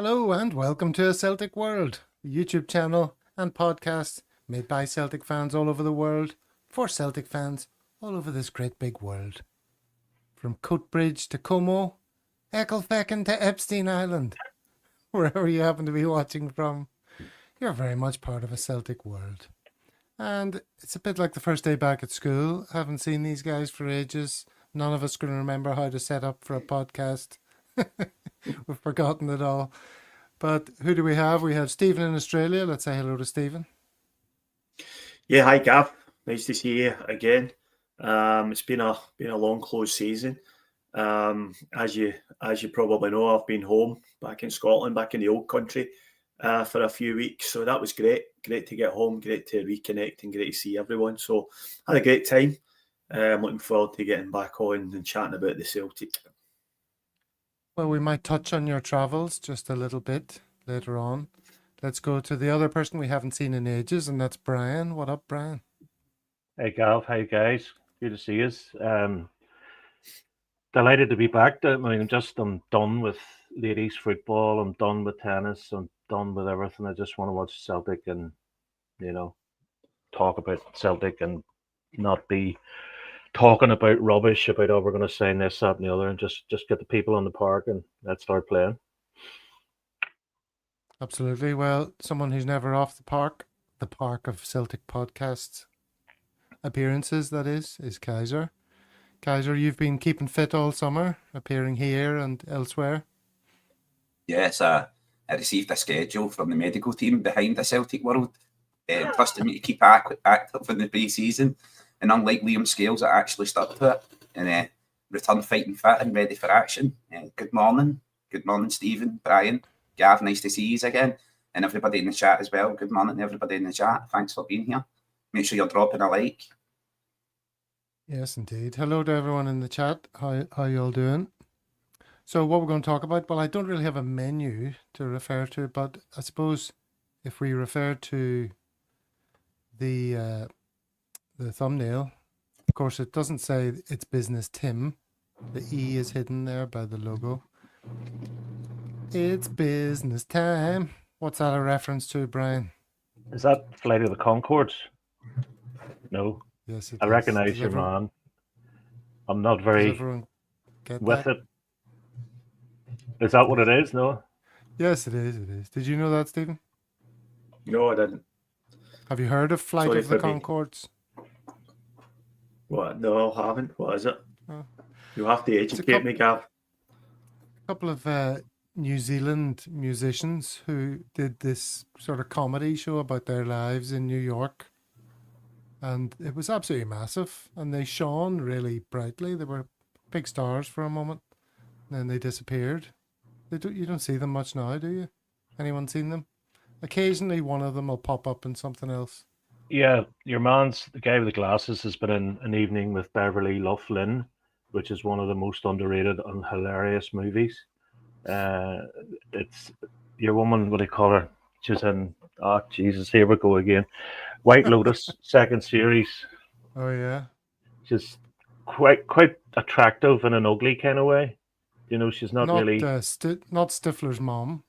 Hello and welcome to A Celtic World, a YouTube channel and podcast made by Celtic fans all over the world for Celtic fans all over this great big world. From Coatbridge to Como, Ecclefechan to Epstein Island, wherever you happen to be watching from, you're very much part of A Celtic World. And it's a bit like the first day back at school. Haven't seen these guys for ages. None of us can remember how to set up for a podcast. We've forgotten it all. But who do we have? We have Stephen in Australia. Let's say hello to Stephen. Yeah, hi Gav. Nice to see you again. It's been a long close season. As you probably know, I've been home back in Scotland, back in the old country, for a few weeks. So that was great. Great to get home, great to reconnect, and great to see everyone. So I had a great time. I'm looking forward to getting back on and chatting about the Celtic. Well, we might touch on your travels just a little bit later on. Let's go to the other person we haven't seen in ages, and that's Brian. What up, Brian? Hey, Gav. Hey, guys. Good to see you. Delighted to be back. I'm done with ladies football. I'm done with tennis. I'm done with everything. I just want to watch Celtic and, talk about Celtic and not be talking about rubbish about, we're going to sign this, that, and the other, and just get the people on the park and let's start playing. Absolutely. Well, someone who's never off the park of Celtic podcasts appearances, that is Kaiser. Kaiser, you've been keeping fit all summer, appearing here and elsewhere. Yes, I received a schedule from the medical team behind A Celtic World, trusting me to keep active in the pre-season. And unlike Liam Scales, I actually stuck to it and returned fighting fit and ready for action. Good morning, Stephen, Brian, Gav, nice to see you again. And everybody in the chat as well. Good morning to everybody in the chat. Thanks for being here. Make sure you're dropping a like. Yes, indeed. Hello to everyone in the chat. How you all doing? So what we're going to talk about, well, I don't really have a menu to refer to, but I suppose if we refer to the thumbnail, of course, it doesn't say it's Business Tim. The E is hidden there by the logo. It's business time. What's that a reference to, Brian? Is that Flight of the Conchords? No. Yes, I recognise your man. I'm not very with it. Is that what it is? No? Yes, it is. It is. Did you know that, Stephen? No, I didn't. Have you heard of Flight of the Conchords? What? No, I haven't. What is it? Oh. You'll have to educate me, Gav. A couple of New Zealand musicians who did this sort of comedy show about their lives in New York. And it was absolutely massive. And they shone really brightly. They were big stars for a moment. And then they disappeared. You don't see them much now, do you? Anyone seen them? Occasionally one of them will pop up in something else. Yeah, your man's, the guy with the glasses, has been in An Evening with Beverly Loughlin, which is one of the most underrated and hilarious movies. It's your woman, what do you call her? She's in, Jesus, here we go again. White Lotus, second series. Oh, yeah. She's quite attractive in an ugly kind of way. She's not really... not Stifler's mom.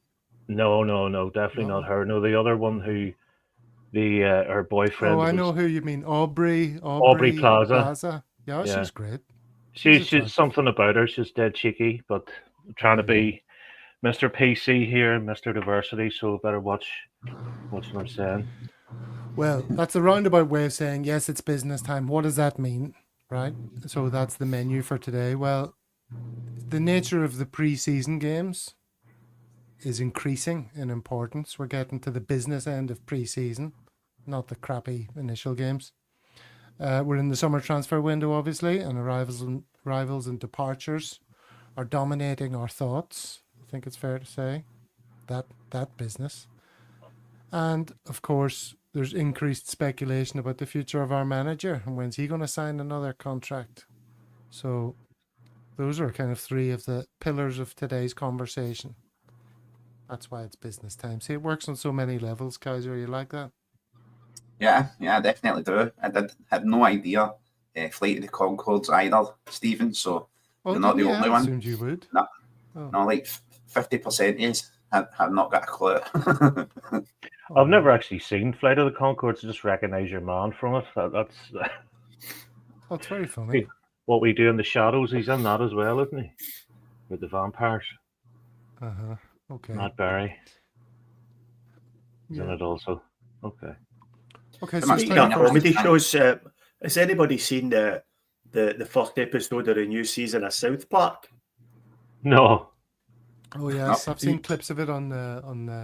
No, definitely not her. No, the other one who... her boyfriend. Oh, I know who you mean. Aubrey Plaza. Yeah, she's great. She's something about her. She's dead cheeky, but trying to be Mr. PC here, Mr. Diversity. So better watch what I'm saying. Well, that's a roundabout way of saying yes. It's business time. What does that mean, right? So that's the menu for today. Well, the nature of the pre-season games is increasing in importance. We're getting to the business end of pre-season, not the crappy initial games. We're in the summer transfer window, obviously, and arrivals and departures are dominating our thoughts. I think it's fair to say that business. And of course, there's increased speculation about the future of our manager and when's he going to sign another contract. So those are kind of three of the pillars of today's conversation. That's why it's business time. See, it works on so many levels, Kaiser. You like that? Yeah, I definitely do. I had no idea Flight of the Conchords either, Stephen, so you're not the only one. I assumed you would. No, like 50% is. I've not got a clue. I've never actually seen Flight of the Conchords. Just recognise your man from it. That's Oh, it's very funny. what we do in the shadows. He's in that as well, isn't he? With the vampires. Okay. Matt Berry. He's in Yeah. it also. Okay. Okay. It So must Speaking be of Yeah. comedy shows, has anybody seen the first episode of the new season of South Park? No. Oh yes, I've seen clips of it on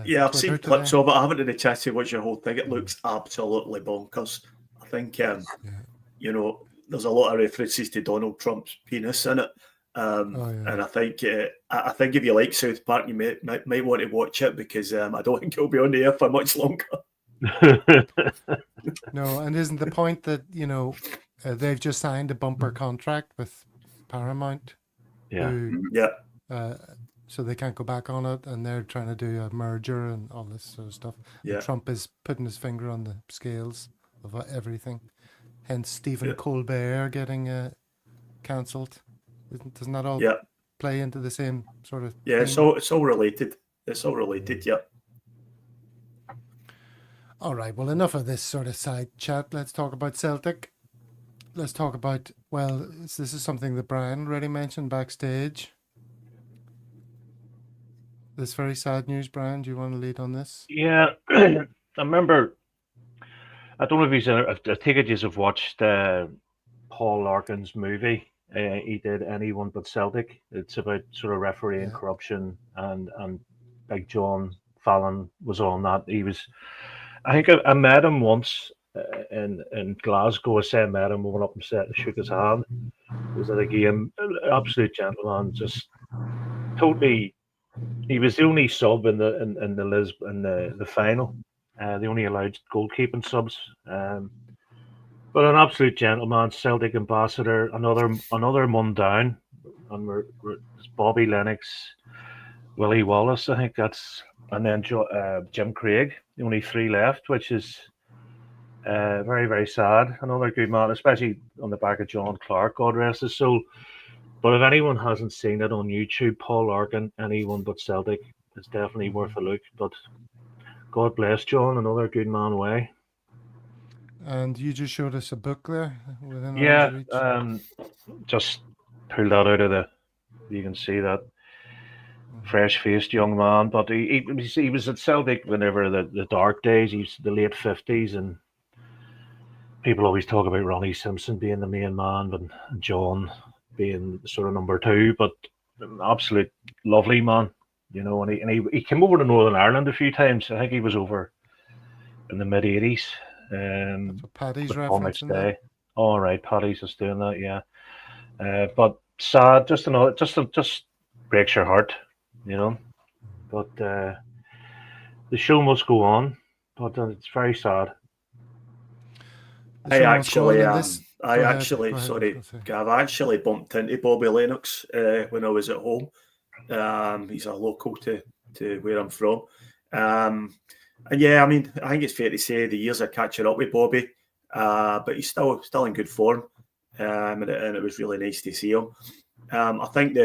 Yeah, I've Twitter seen clips today. of it. I haven't had a chance to watch the whole thing. It looks absolutely bonkers. I think, you know, there's a lot of references to Donald Trump's penis in it. And I think if you like South Park, you might want to watch it because I don't think it'll be on the air for much longer. No, and isn't the point that they've just signed a bumper contract with Paramount? Yeah. Yeah. So they can't go back on it, and they're trying to do a merger and all this sort of stuff. Yeah. And Trump is putting his finger on the scales of everything. Hence Stephen Colbert getting cancelled. Doesn't that all play into the same sort of Yeah, theme? it's all related. It's all related, yeah. All right, well, enough of this sort of side chat. Let's talk about Celtic. Let's talk about, well, this is something that Brian already mentioned backstage. This very sad news, Brian. Do you want to lead on this? Yeah. I remember, I don't know if he's in it. I think I just have watched Paul Larkin's movie. He did Anyone But Celtic. It's about sort of refereeing corruption, and Big John Fallon was on that. He was, I think I met him once in Glasgow. I met him, went up and shook his hand. It was at a game, absolute gentleman, just totally. He was the only sub in the final. They only allowed goalkeeping subs. But an absolute gentleman, Celtic ambassador, another one down, and it's Bobby Lennox, Willie Wallace, I think that's, and then Jim Craig, the only three left, which is very, very sad. Another good man, especially on the back of John Clark, God rest his soul. But if anyone hasn't seen it on YouTube, Paul Larkin, Anyone But Celtic, it's definitely worth a look. But God bless John, another good man away. And you just showed us a book there. Yeah, just pulled that out of you can see that fresh-faced young man. But he was at Celtic whenever the dark days, he's the late 50s, and people always talk about Ronnie Simpson being the main man, and John being sort of number two, but an absolute lovely man, and he came over to Northern Ireland a few times. I think he was over in the mid-80s. Paddy's referencing that. All right, Paddy's just doing that, yeah. But sad, just breaks your heart, But the show must go on, but it's very sad. I actually bumped into Bobby Lennox when I was at home. He's a local to where I'm from. And yeah, I mean, I think it's fair to say the years are catching up with Bobby, but he's still in good form, and it was really nice to see him. I think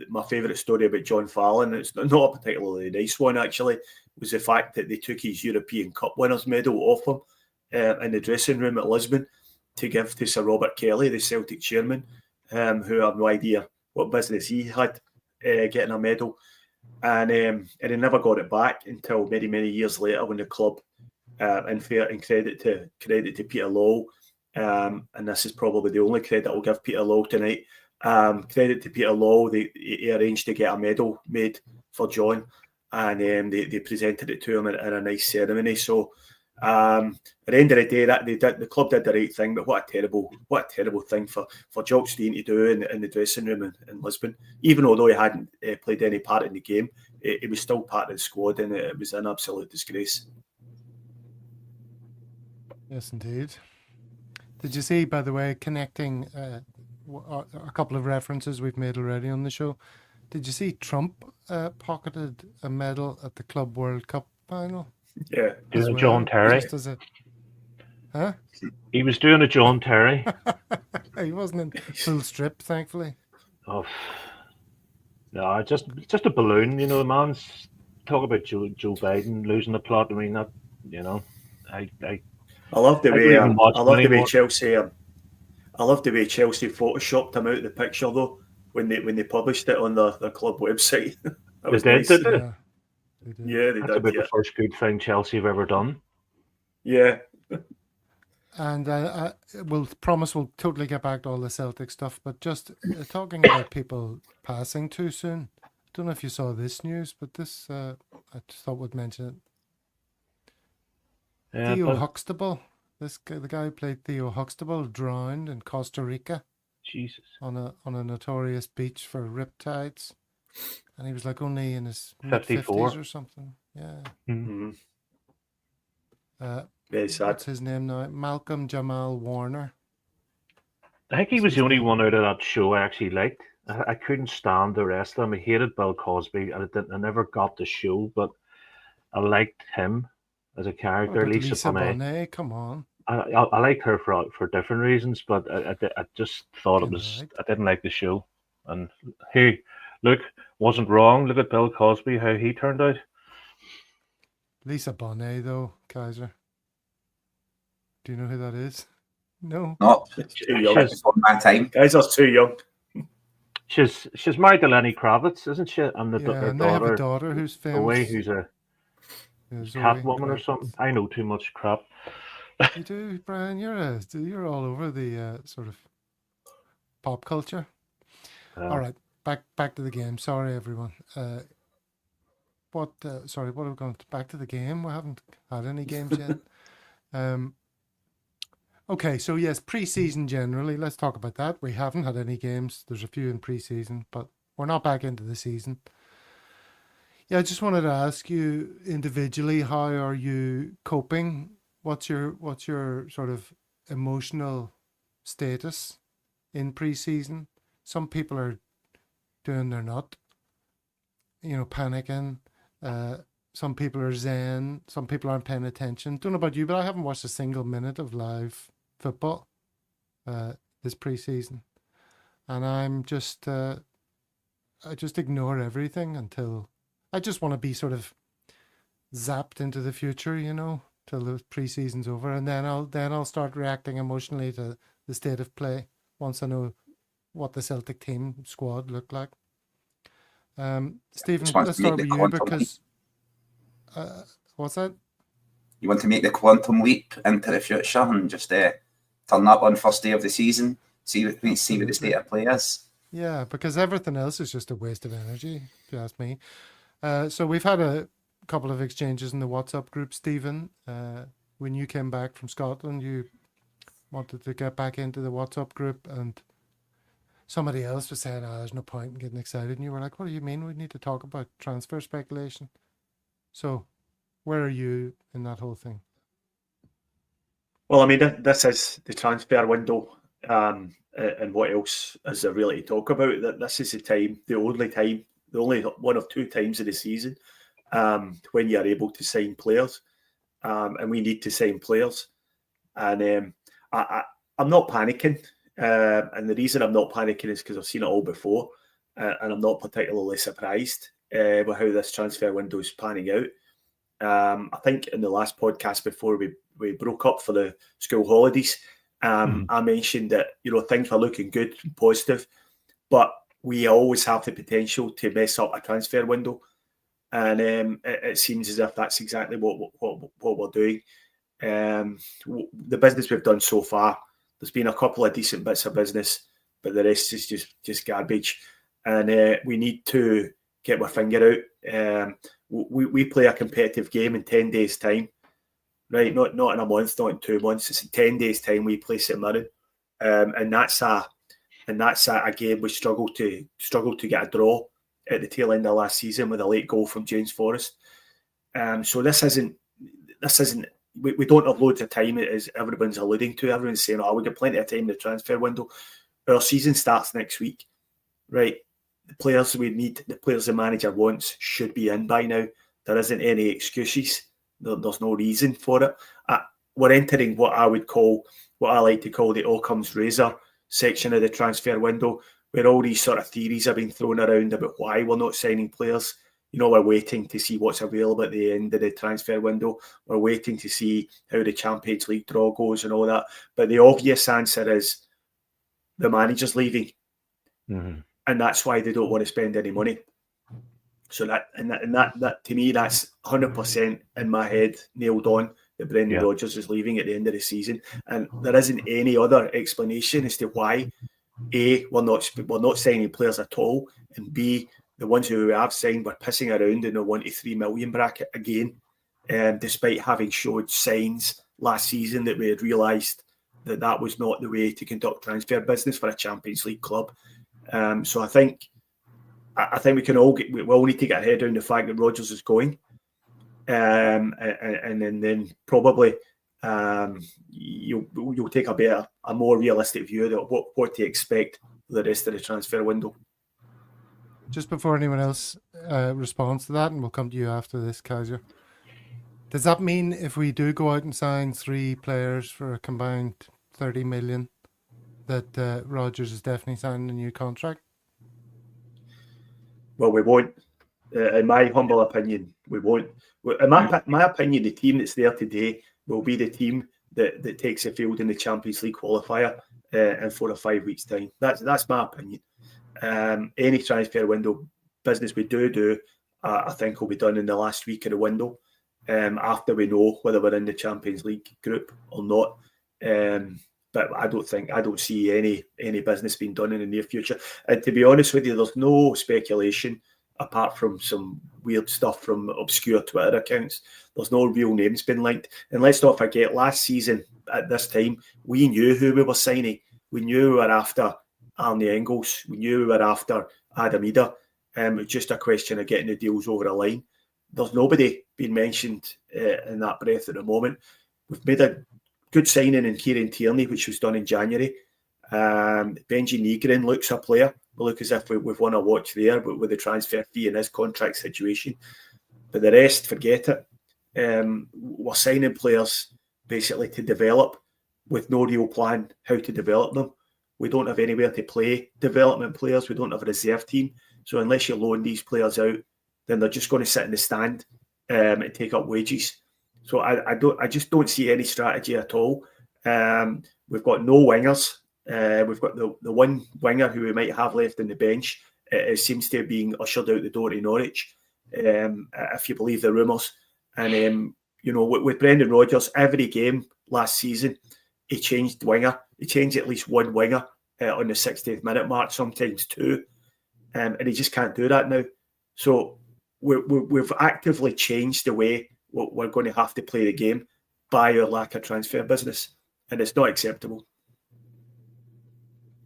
my favourite story about John Fallon, it's not a particularly nice one actually, was the fact that they took his European Cup winners medal off him in the dressing room at Lisbon to give to Sir Robert Kelly, the Celtic chairman, who I have no idea what business he had getting a medal. And he never got it back until many, many years later when the club, in credit to Peter Lowell, and this is probably the only credit I'll give Peter Lowell tonight, credit to Peter Lowell, he arranged to get a medal made for John, and they presented it to him in a nice ceremony. So at the end of the day, the club did the right thing, but what a terrible thing for Jock Stein to do in the dressing room in Lisbon. Even although he hadn't played any part in the game, he was still part of the squad, and it was an absolute disgrace. Yes, indeed. Did you see, by the way, connecting a couple of references we've made already on the show? Did you see Trump pocketed a medal at the Club World Cup final? Yeah, doing John Terry. Huh? He was doing a John Terry. He wasn't in full strip, thankfully. Oh, no, just a balloon. The man's talk about Joe Biden losing the plot. I mean, that, I I love the I way don't even watch I love the way anymore. Chelsea. I love the way Chelsea photoshopped him out of the picture though when they published it on their club website. That They was did, nice. did they? Yeah, they did. Yeah, they That's did. about Yeah, the first good thing Chelsea have ever done. yeah. And we'll promise we'll totally get back to all the Celtic stuff, but just talking about people passing too soon. I don't know if you saw this news, but this I just thought we'd mention it. Yeah, Theo but Huxable, the guy who played Theo Huxable, drowned in Costa Rica Jesus. on a notorious beach for riptides, and he was like only in his 54. mid-50s or something. Yeah. Mhm. Uh, Very sad. what's his name now? Malcolm Jamal Warner. I think he What's was his the only name? one out of that show I actually liked. I couldn't stand the rest of them. I hated Bill Cosby. I never got the show, but I liked him as a What character. about Lisa Lisa Bonet. Bonet? Come on. I like her for different reasons, but I just thought it Kinda was. right. I didn't like the show. And hey, look, wasn't wrong. Look at Bill Cosby, how he turned out. Lisa Bonet, though, Kaiser. Do you know who that is? No. Not Too young. She's before my time. Guys are too young. she's married to Lenny Kravitz, isn't she? And Yeah, her and they have a daughter, daughter who's Zoe, famous. who's a Yeah, Zoe Catwoman or Kravitz. something. I know too much crap. You do, Brian. You're all over the sort of pop culture. All right, back to the game. Sorry, everyone. Sorry, what are we going to back to the game? We haven't had any games yet. Okay, so yes, preseason generally. Let's talk about that. We haven't had any games. There's a few in preseason, but we're not back into the season. Yeah, I just wanted to ask you individually, how are you coping? What's your sort of emotional status in preseason? Some people are doing their nut, panicking. Some people are zen. Some people aren't paying attention. Don't know about you, but I haven't watched a single minute of live football this preseason, and I just ignore everything until I just want to be sort of zapped into the future, till the preseason's over, and then I'll start reacting emotionally to the state of play once I know what the Celtic team squad look like. Stephen, Just want let's to make start the with you quantum because what's that? You want to make the quantum leap into the future and just turn up on first day of the season, see what the state of play is. Yeah, because everything else is just a waste of energy, if you ask me. So we've had a couple of exchanges in the WhatsApp group, Stephen. When you came back from Scotland, you wanted to get back into the WhatsApp group, and somebody else was saying, there's no point in getting excited. And you were like, what do you mean? We need to talk about transfer speculation. So where are you in that whole thing? Well, I mean, this is the transfer window, and what else is there really to talk about? That this is the only one of two times of the season when you are able to sign players, and we need to sign players. And I'm not panicking, and the reason I'm not panicking is because I've seen it all before, and I'm not particularly surprised with how this transfer window is panning out. I think in the last podcast before we broke up for the school holidays, I mentioned that things were looking good and positive, but we always have the potential to mess up a transfer window, and it seems as if that's exactly what we're doing. The business we've done so far, there's been a couple of decent bits of business, but the rest is just garbage, and we need to get our finger out. We play a competitive game in 10 days' time, right? Not in a month, not in 2 months. It's in 10 days' time we play St Mirren, and that's a game we struggled to get a draw at the tail end of last season with a late goal from James Forrest. So this isn't. We don't have loads of time, as everyone's alluding to. Everyone's saying, we got plenty of time in the transfer window. Our season starts next week, right? The players we need, the players the manager wants, should be in by now. There isn't any excuses. There's no reason for it. We're entering what I like to call the Occam's razor section of the transfer window, where all these sort of theories have been thrown around about why we're not signing players. we're waiting to see what's available at the end of the transfer window. We're waiting to see how the Champions League draw goes and all that. But the obvious answer is the manager's leaving. Mm-hmm. And that's why they don't want to spend any money. So that to me, that's 100% in my head nailed on that Brendan Rodgers is leaving at the end of the season. And there isn't any other explanation as to why, A, we're not signing players at all, and B, the ones who we have signed were pissing around in the 1 to 3 million bracket again, despite having showed signs last season that we had realised that was not the way to conduct transfer business for a Champions League club. So I think we all need to get our head around the fact that Rodgers is going, and then probably you'll take a more realistic view of what to expect for the rest of the transfer window. Just before anyone else responds to that, and we'll come to you after this, Kaiser. Does that mean if we do go out and sign 3 players for a combined 30 million, that Rodgers is definitely signing a new contract? Well, we won't. In my humble opinion, we won't. In my opinion, the team that's there today will be the team that takes the field in the Champions League qualifier in 4 or 5 weeks' time. That's my opinion. Any transfer window business we do, I think will be done in the last week of the window, after we know whether we're in the Champions League group or not. But I don't see any business being done in the near future. And to be honest with you, there's no speculation apart from some weird stuff from obscure Twitter accounts. There's no real names been linked. And let's not forget, last season at this time, we knew who we were signing. We knew we were after Arne Engels. We knew we were after Adam Ida. It's just a question of getting the deals over the line. There's nobody being mentioned in that breath at the moment. We've made a good signing in Kieran Tierney, which was done in January. Benji Nygren looks a player. We look as if we've won a watch there, but with the transfer fee and his contract situation. But the rest, forget it. We're signing players basically to develop with no real plan how to develop them. We don't have anywhere to play development players. We don't have a reserve team. So unless you loan these players out, then they're just going to sit in the stand and take up wages. So I just don't see any strategy at all. We've got no wingers. We've got the one winger who we might have left on the bench. It seems to be being ushered out the door to Norwich, if you believe the rumours. And with Brendan Rodgers, every game last season, he changed winger. He changed at least one winger on the 60th minute mark, sometimes 2, and he just can't do that now. So we've actively changed the way we're going to have to play the game by our lack of transfer business, and it's not acceptable.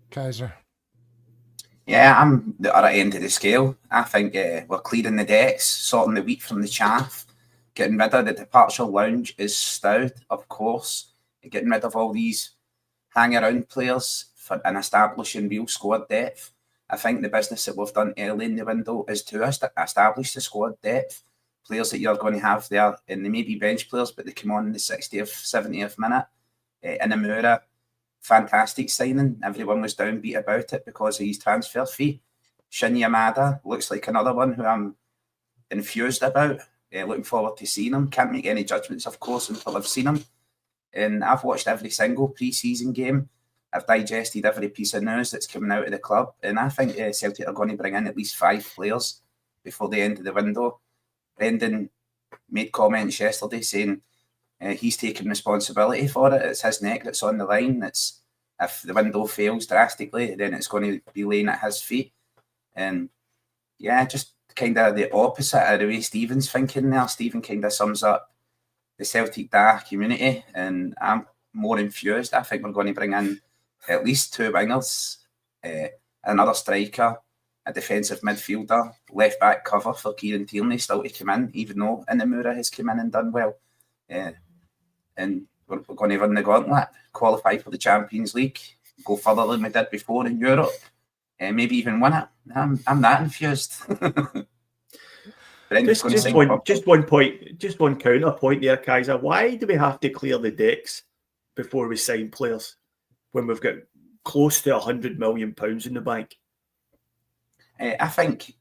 Kaiser. Yeah, I'm the other end of the scale. I think we're clearing the decks, sorting the wheat from the chaff, getting rid of the departure lounge is stowed, of course, getting rid of all these hang-around players and establishing real squad depth. I think the business that we've done early in the window is to establish the squad depth, players that you're going to have there, and they may be bench players, but they come on in the 60th, 70th minute. Inamura, fantastic signing. Everyone was downbeat about it because of his transfer fee. Shin Yamada looks like another one who I'm enthused about. Looking forward to seeing him. Can't make any judgments, of course, until I've seen him. And I've watched every single pre-season game. I've digested every piece of news that's coming out of the club. And I think Celtic are going to bring in at least 5 players before the end of the window. Brendan made comments yesterday saying he's taking responsibility for it. It's his neck that's on the line. It's if the window fails drastically, then it's going to be laying at his feet. And yeah, just kind of the opposite of the way Stephen's thinking there. Stephen kind of sums up the Celtic DA community, and I'm more enthused. I think we're going to bring in at least 2 wingers, another striker, a defensive midfielder, left back cover for Kieran Tierney still to come in, even though Inamura has come in and done well. And we're going to run the gauntlet, qualify for the Champions League, go further than we did before in Europe, and maybe even win it. I'm that enthused. Just one counter point there, Kaiser. Why do we have to clear the decks before we sign players when we've got close to £100 million in the bank? I think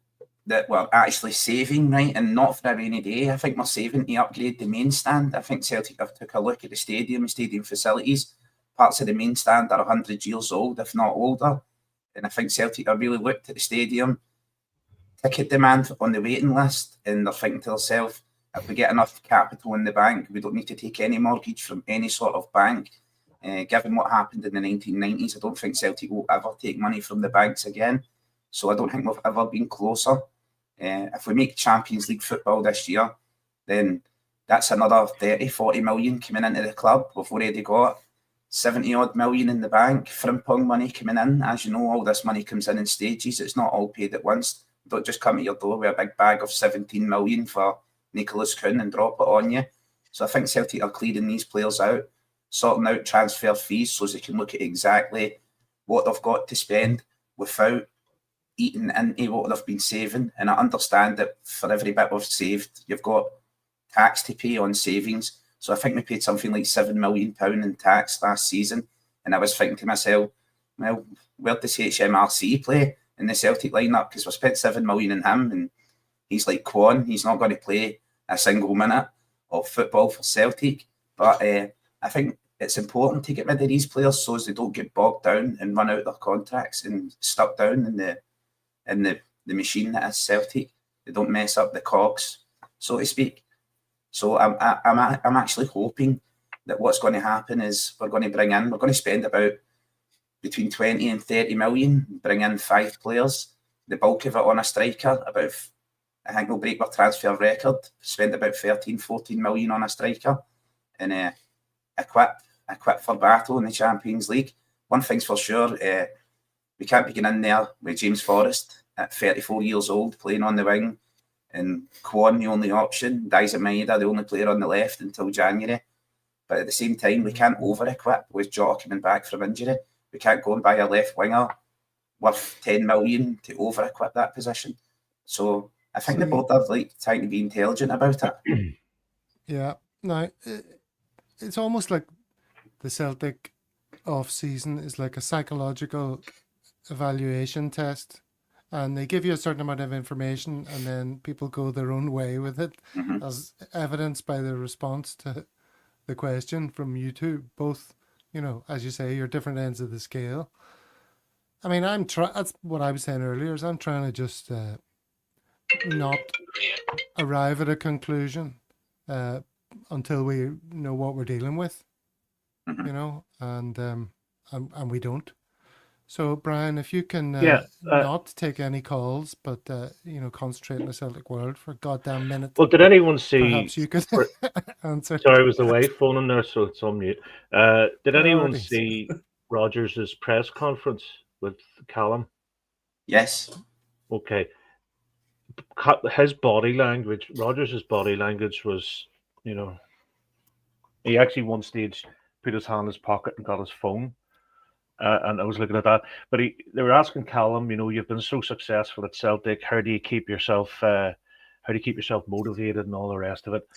that we're actually saving, right, and not for a rainy day. I think we're saving to upgrade the main stand. I think Celtic have took a look at the stadium facilities. Parts of the main stand are 100 years old, if not older. And I think Celtic have really looked at the stadium, ticket demand on the waiting list, and they're thinking to themselves, if we get enough capital in the bank, we don't need to take any mortgage from any sort of bank. Given what happened in the 1990s, I don't think Celtic will ever take money from the banks again. So I don't think we've ever been closer. If we make Champions League football this year, then that's another 30, 40 million coming into the club. We've already got 70 odd million in the bank, Frimpong money coming in. As you know, all this money comes in stages. It's not all paid at once. Don't just come at your door with a big bag of 17 million for Nicholas Kuhn and drop it on you. So I think Celtic are clearing these players out, sorting out transfer fees so they can look at exactly what they've got to spend without eating into what they've been saving. And I understand that for every bit we've saved, you've got tax to pay on savings. So I think we paid something like £7 million in tax last season. And I was thinking to myself, well, where does HMRC play in the Celtic lineup? Because we spent £7 million in him, and he's like Quan. He's not going to play a single minute of football for Celtic. But I think it's important to get rid of these players so as they don't get bogged down and run out their contracts and stuck down in the machine that is Celtic. They don't mess up the cogs, so to speak. So I'm actually hoping that what's going to happen is we're going to spend about between 20 and 30 million, bring in 5 players, the bulk of it on a striker. I think we'll break our transfer record, spend about 13, 14 million on a striker, and equip for battle in the Champions League. One thing's for sure, we can't be getting in there with James Forrest at 34 years old playing on the wing, and Kwon the only option, Daiza Maeda the only player on the left until January. But at the same time, we can't over-equip with Jota coming back from injury. We can't go and buy a left winger worth 10 million to over-equip that position. So I think the board are trying to be intelligent about it. Yeah, no, it's almost like the Celtic off-season is like a psychological evaluation test, and they give you a certain amount of information and then people go their own way with it, as evidenced by the response to the question from you two, both, as you say, you're different ends of the scale. I mean, that's what I was saying earlier, is I'm trying to just not arrive at a conclusion until we know what we're dealing with, and we don't. So, Brian, if you can not take any calls, but concentrate on the Celtic World for a goddamn minute. Well, did anyone see? Perhaps you could answer. Sorry, I was away phoning there, so it's on mute. Did anyone see Rodgers' press conference with Callum? Yes. Okay. His body language, Rodgers' body language was, he actually one stage put his hand in his pocket and got his phone. And I was looking at that, but they were asking Callum, you've been so successful at Celtic. How do you keep yourself motivated and all the rest of it?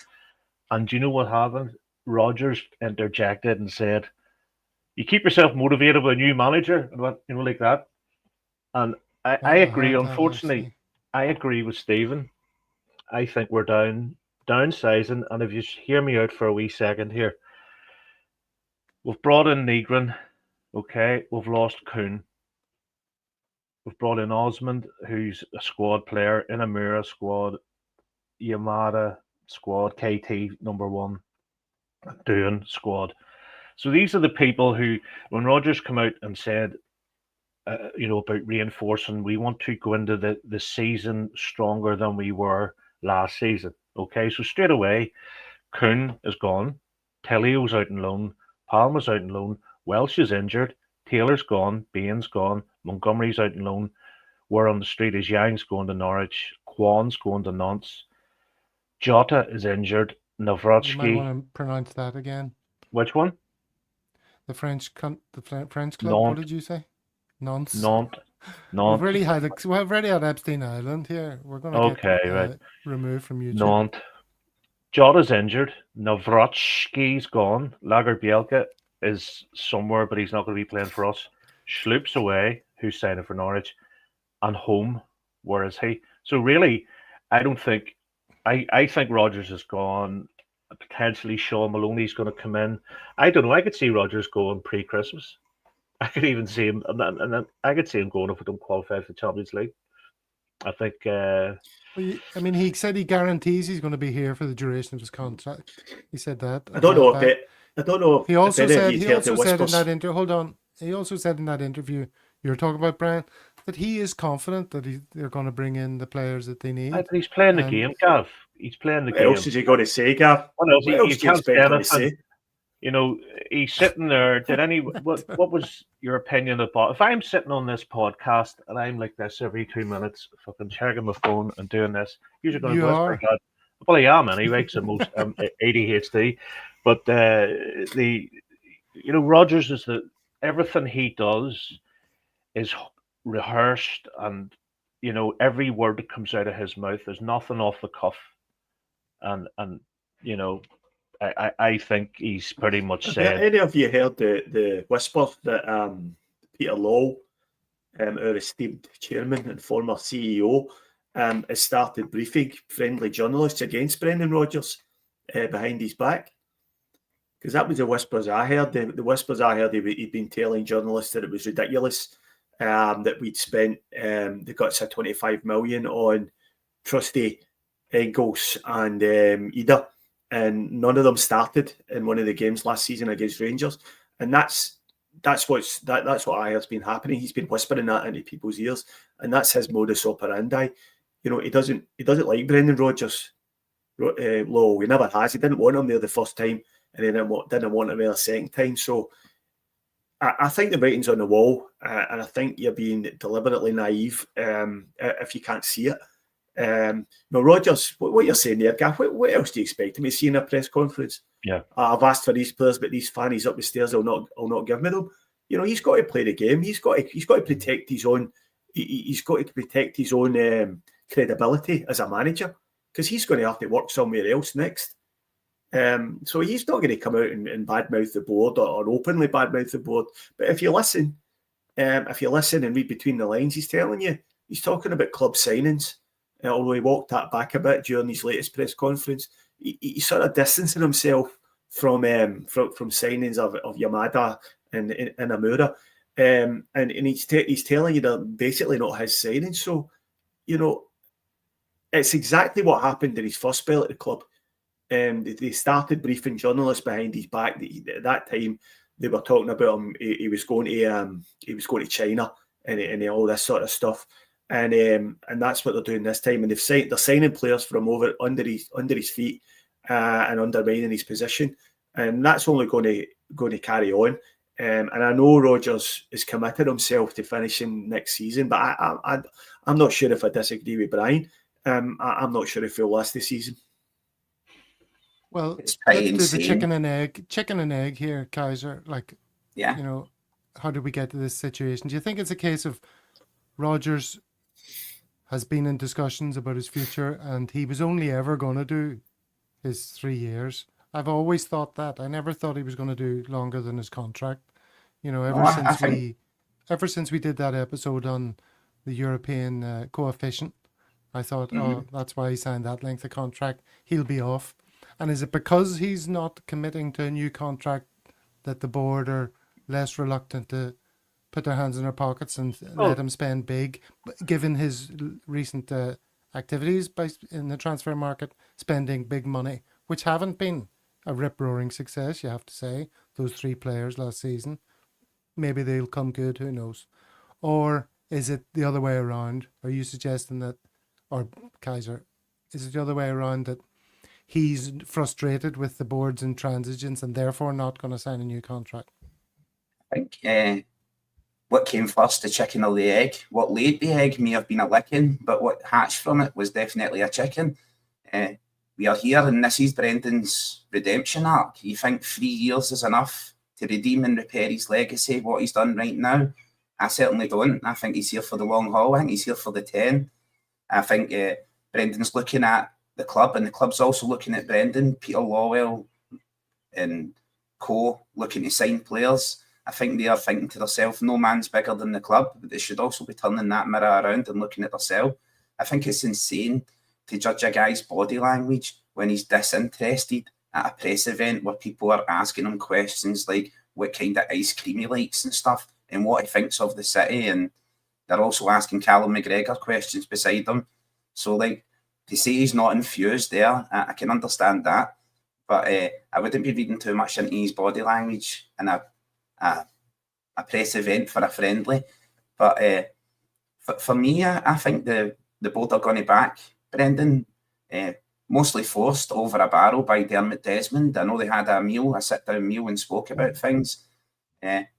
And do you know what happened? Rodgers interjected and said, "You keep yourself motivated with a new manager," and what like that. And I agree. Unfortunately, I agree with Stephen. I think we're downsizing. And if you hear me out for a wee second here, we've brought in Negrin. Okay, we've lost Kuhn. We've brought in Osmond, who's a squad player, Inamura squad, Yamada squad, KT number 1, Doohan squad. So these are the people who, when Rodgers came out and said, about reinforcing, we want to go into the season stronger than we were last season. Okay, so straight away, Kuhn is gone, Telio's out on loan, Palmer's out on loan, Welsh is injured, Taylor's gone, Bain's gone, Montgomery's out on loan. Word on the street is Yang's going to Norwich, Kwan's going to Nantes, Jota is injured, Navratsky. You might want to pronounce that again. Which one? The French club. Nantes. What did you say? Nantes. Nantes. We've already had Epstein Island here. We're going to get removed from YouTube. Nantes. Jota's injured. Navratsky's gone. Lagerbielke is somewhere, but he's not going to be playing for us. Schloop's away, who's signing for Norwich. And Home, where is he? So really, I don't think. I think Rodgers is gone. Potentially, Sean Maloney's going to come in. I don't know. I could see Rodgers going pre-Christmas. I could even see him, and then I could see him going if we don't qualify for the Champions League. I think. I mean, he said he guarantees he's going to be here for the duration of his contract. He said that. I don't know if it. I don't know. He also if said. you'd He heard also the said in whispers. that interview. Hold on. He also said in that interview you were talking about, Brian, that he is confident that they're going to bring in the players that they need. But he's playing the game, Gav. He's playing the What game. else is he going to say, Gav? What else? What You else do you can't say expect him to anything. say? You know, he's sitting there. What was your opinion about? If I'm sitting on this podcast and I'm like this every 2 minutes, fucking checking my phone and doing this, you're going to whisper that. Well, I am anyway, because I'm most ADHD. But Rodgers is everything he does is rehearsed, and every word that comes out of his mouth, there's nothing off the cuff, and I think he's pretty much said. Any of you heard the whisper that Peter Law, our esteemed chairman and former CEO, has started briefing friendly journalists against Brendan Rodgers behind his back? Because that was the whispers I heard. The whispers I heard, he'd been telling journalists that it was ridiculous that we'd spent the guts of 25 million on Trusty, Engels and Ida, and none of them started in one of the games last season against Rangers. And that's what I heard's been happening. He's been whispering that into people's ears, and that's his modus operandi. He doesn't like Brendan Rodgers. Low, he never has. He didn't want him there the first time, and he didn't want him there the second time. So I think the writing's on the wall, and I think you're being deliberately naive if you can't see it. Rodgers, what you're saying there, Gav, what else do you expect him to see in a press conference? Yeah, I've asked for these players, but these fannies up the stairs will not give me them. He's got to play the game. He's got to protect his own. He's got to protect his own credibility as a manager, because he's going to have to work somewhere else next. So he's not going to come out and badmouth the board or openly badmouth the board. But if you listen and read between the lines, he's telling you, he's talking about club signings. Although he walked that back a bit during his latest press conference, he's sort of distancing himself from signings of Yamada and Amura, and he's telling you that basically not his signings. So it's exactly what happened in his first spell at the club. They started briefing journalists behind his back. At that time, they were talking about him. He was going to China and all this sort of stuff. And that's what they're doing this time. And they're signing players from under his feet and undermining his position. And that's only going to carry on. And I know Rodgers is committed himself to finishing next season, but I'm not sure if I disagree with Brian. I'm not sure if he'll last this season. Well, It's let's pretty do the insane. chicken and egg here, Kaiser. Yeah. How did we get to this situation? Do you think it's a case of Rodgers has been in discussions about his future and he was only ever going to do his 3 years? I've always thought that. I never thought he was going to do longer than his contract. Ever since we did that episode on the European coefficient, I thought, that's why he signed that length of contract. He'll be off. And is it because he's not committing to a new contract that the board are less reluctant to put their hands in their pockets and let him spend big, given his recent activities in the transfer market, spending big money, which haven't been a rip-roaring success, you have to say, those 3 players last season. Maybe they'll come good, who knows? Or is it the other way around? Are you suggesting that, or Kaiser, is it the other way around that he's frustrated with the board's intransigence and therefore not going to sign a new contract? I think what came first, the chicken or the egg? What laid the egg may have been a licking, but what hatched from it was definitely a chicken. We are here, and this is Brendan's redemption arc. You think 3 years is enough to redeem and repair his legacy, what he's done right now? I certainly don't. I think he's here for the long haul. I think he's here for the 10. I think Brendan's looking at the club, and the club's also looking at Brendan, Peter Lawwell and co looking to sign players. I think they are thinking to themselves, no man's bigger than the club, but they should also be turning that mirror around and looking at themselves. I think it's insane to judge a guy's body language when he's disinterested at a press event where people are asking him questions like what kind of ice cream he likes and stuff and what he thinks of the city, and they're also asking Callum McGregor questions beside him. So, like, to say he's not infused there, I can understand that, but I wouldn't be reading too much into his body language in a press event for a friendly. But for me, I think the board are going to back Brendan, mostly forced over a barrel by Dermot Desmond. I know they had a sit-down meal and spoke about things.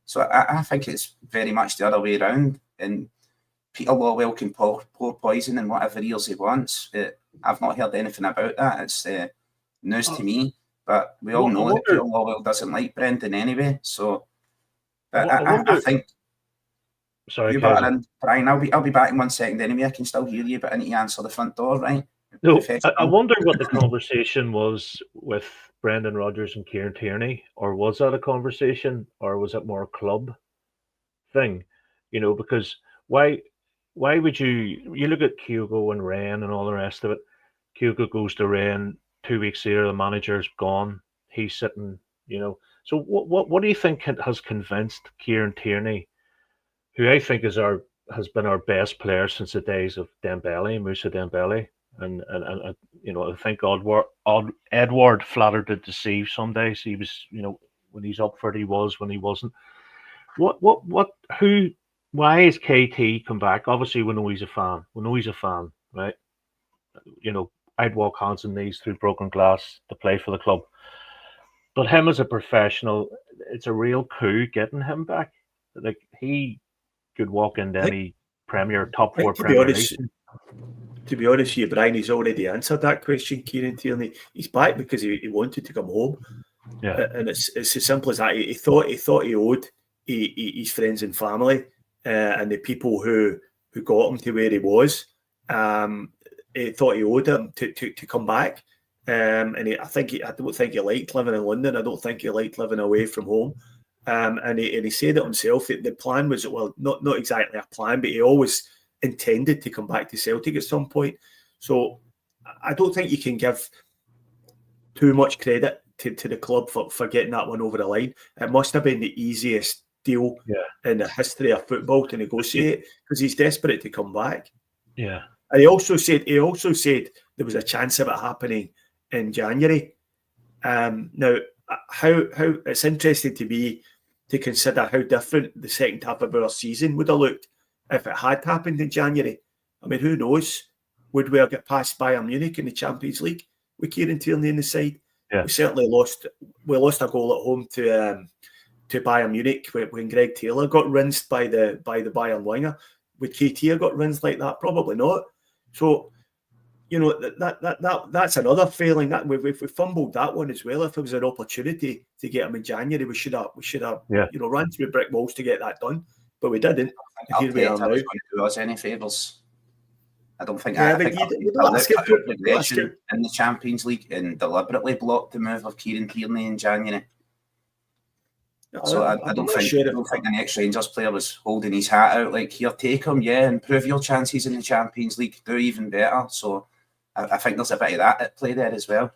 So I think it's very much the other way around. And Peter Lawwell can pour poison in whatever ears he wants. I've not heard anything about that. It's news to me. But we all know that Peter Lawwell doesn't like Brendan anyway. So I think... Sorry, you got in, Brian. I'll be back in 1 second anyway. I can still hear you, but I need to answer the front door, right? No, I wonder what the conversation was with Brendan Rodgers and Kieran Tierney, or was that a conversation, or was it more a club thing? You know, because why would you look at Kyogo and Ren and all the rest of it? Kyogo goes to Ren, 2 weeks later the manager's gone. He's sitting, you know. So what do you think has convinced Kieran Tierney, who I think has been our best player since the days of Dembele, Moussa Dembele, and you know, I think Edward flattered to deceive some days. He was, you know, when he's up for it, he was. When he wasn't, why is KT come back? Obviously, we know he's a fan. Right? You know, I'd walk hands and knees through broken glass to play for the club. But him as a professional, it's a real coup getting him back. Like, he could walk into any top four Premier League. To be honest with you, Brian, he's already answered that question, Kieran Tierney. He's back because he wanted to come home. Yeah. And it's as simple as that. He thought he owed his friends and family and the people who got him to where he was. He thought he owed them to come back. And I don't think he liked living in London. I don't think he liked living away from home. And he said it himself that the plan was, well, not exactly a plan, but he always intended to come back to Celtic at some point. So I don't think you can give too much credit to the club for getting that one over the line. It must have been the easiest deal in the history of football to negotiate, because he's desperate to come back. Yeah. And he also said there was a chance of it happening in January. Now, how it's interesting to me to consider how different the second half of our season would have looked if it had happened in January. I mean, who knows? Would we have got past Bayern Munich in the Champions League with Kieran Tierney in the side? Yeah. We certainly lost a goal at home to Bayern Munich when Greg Taylor got rinsed by the Bayern winger. Would KT have got rinsed like that? Probably not. So, you know, that's another failing. That we fumbled that one as well. If there was an opportunity to get him in January, we should have you know, run through brick walls to get that done, but we didn't. Here we are now. Going to do us any favours. I don't think. Yeah, I think regression in the Champions League and deliberately blocked the move of Kieran Tierney in January. So I don't think the next Rangers player was holding his hat out like, here, take him, improve your chances in the Champions League, do even better. So I think there's a bit of that at play there as well.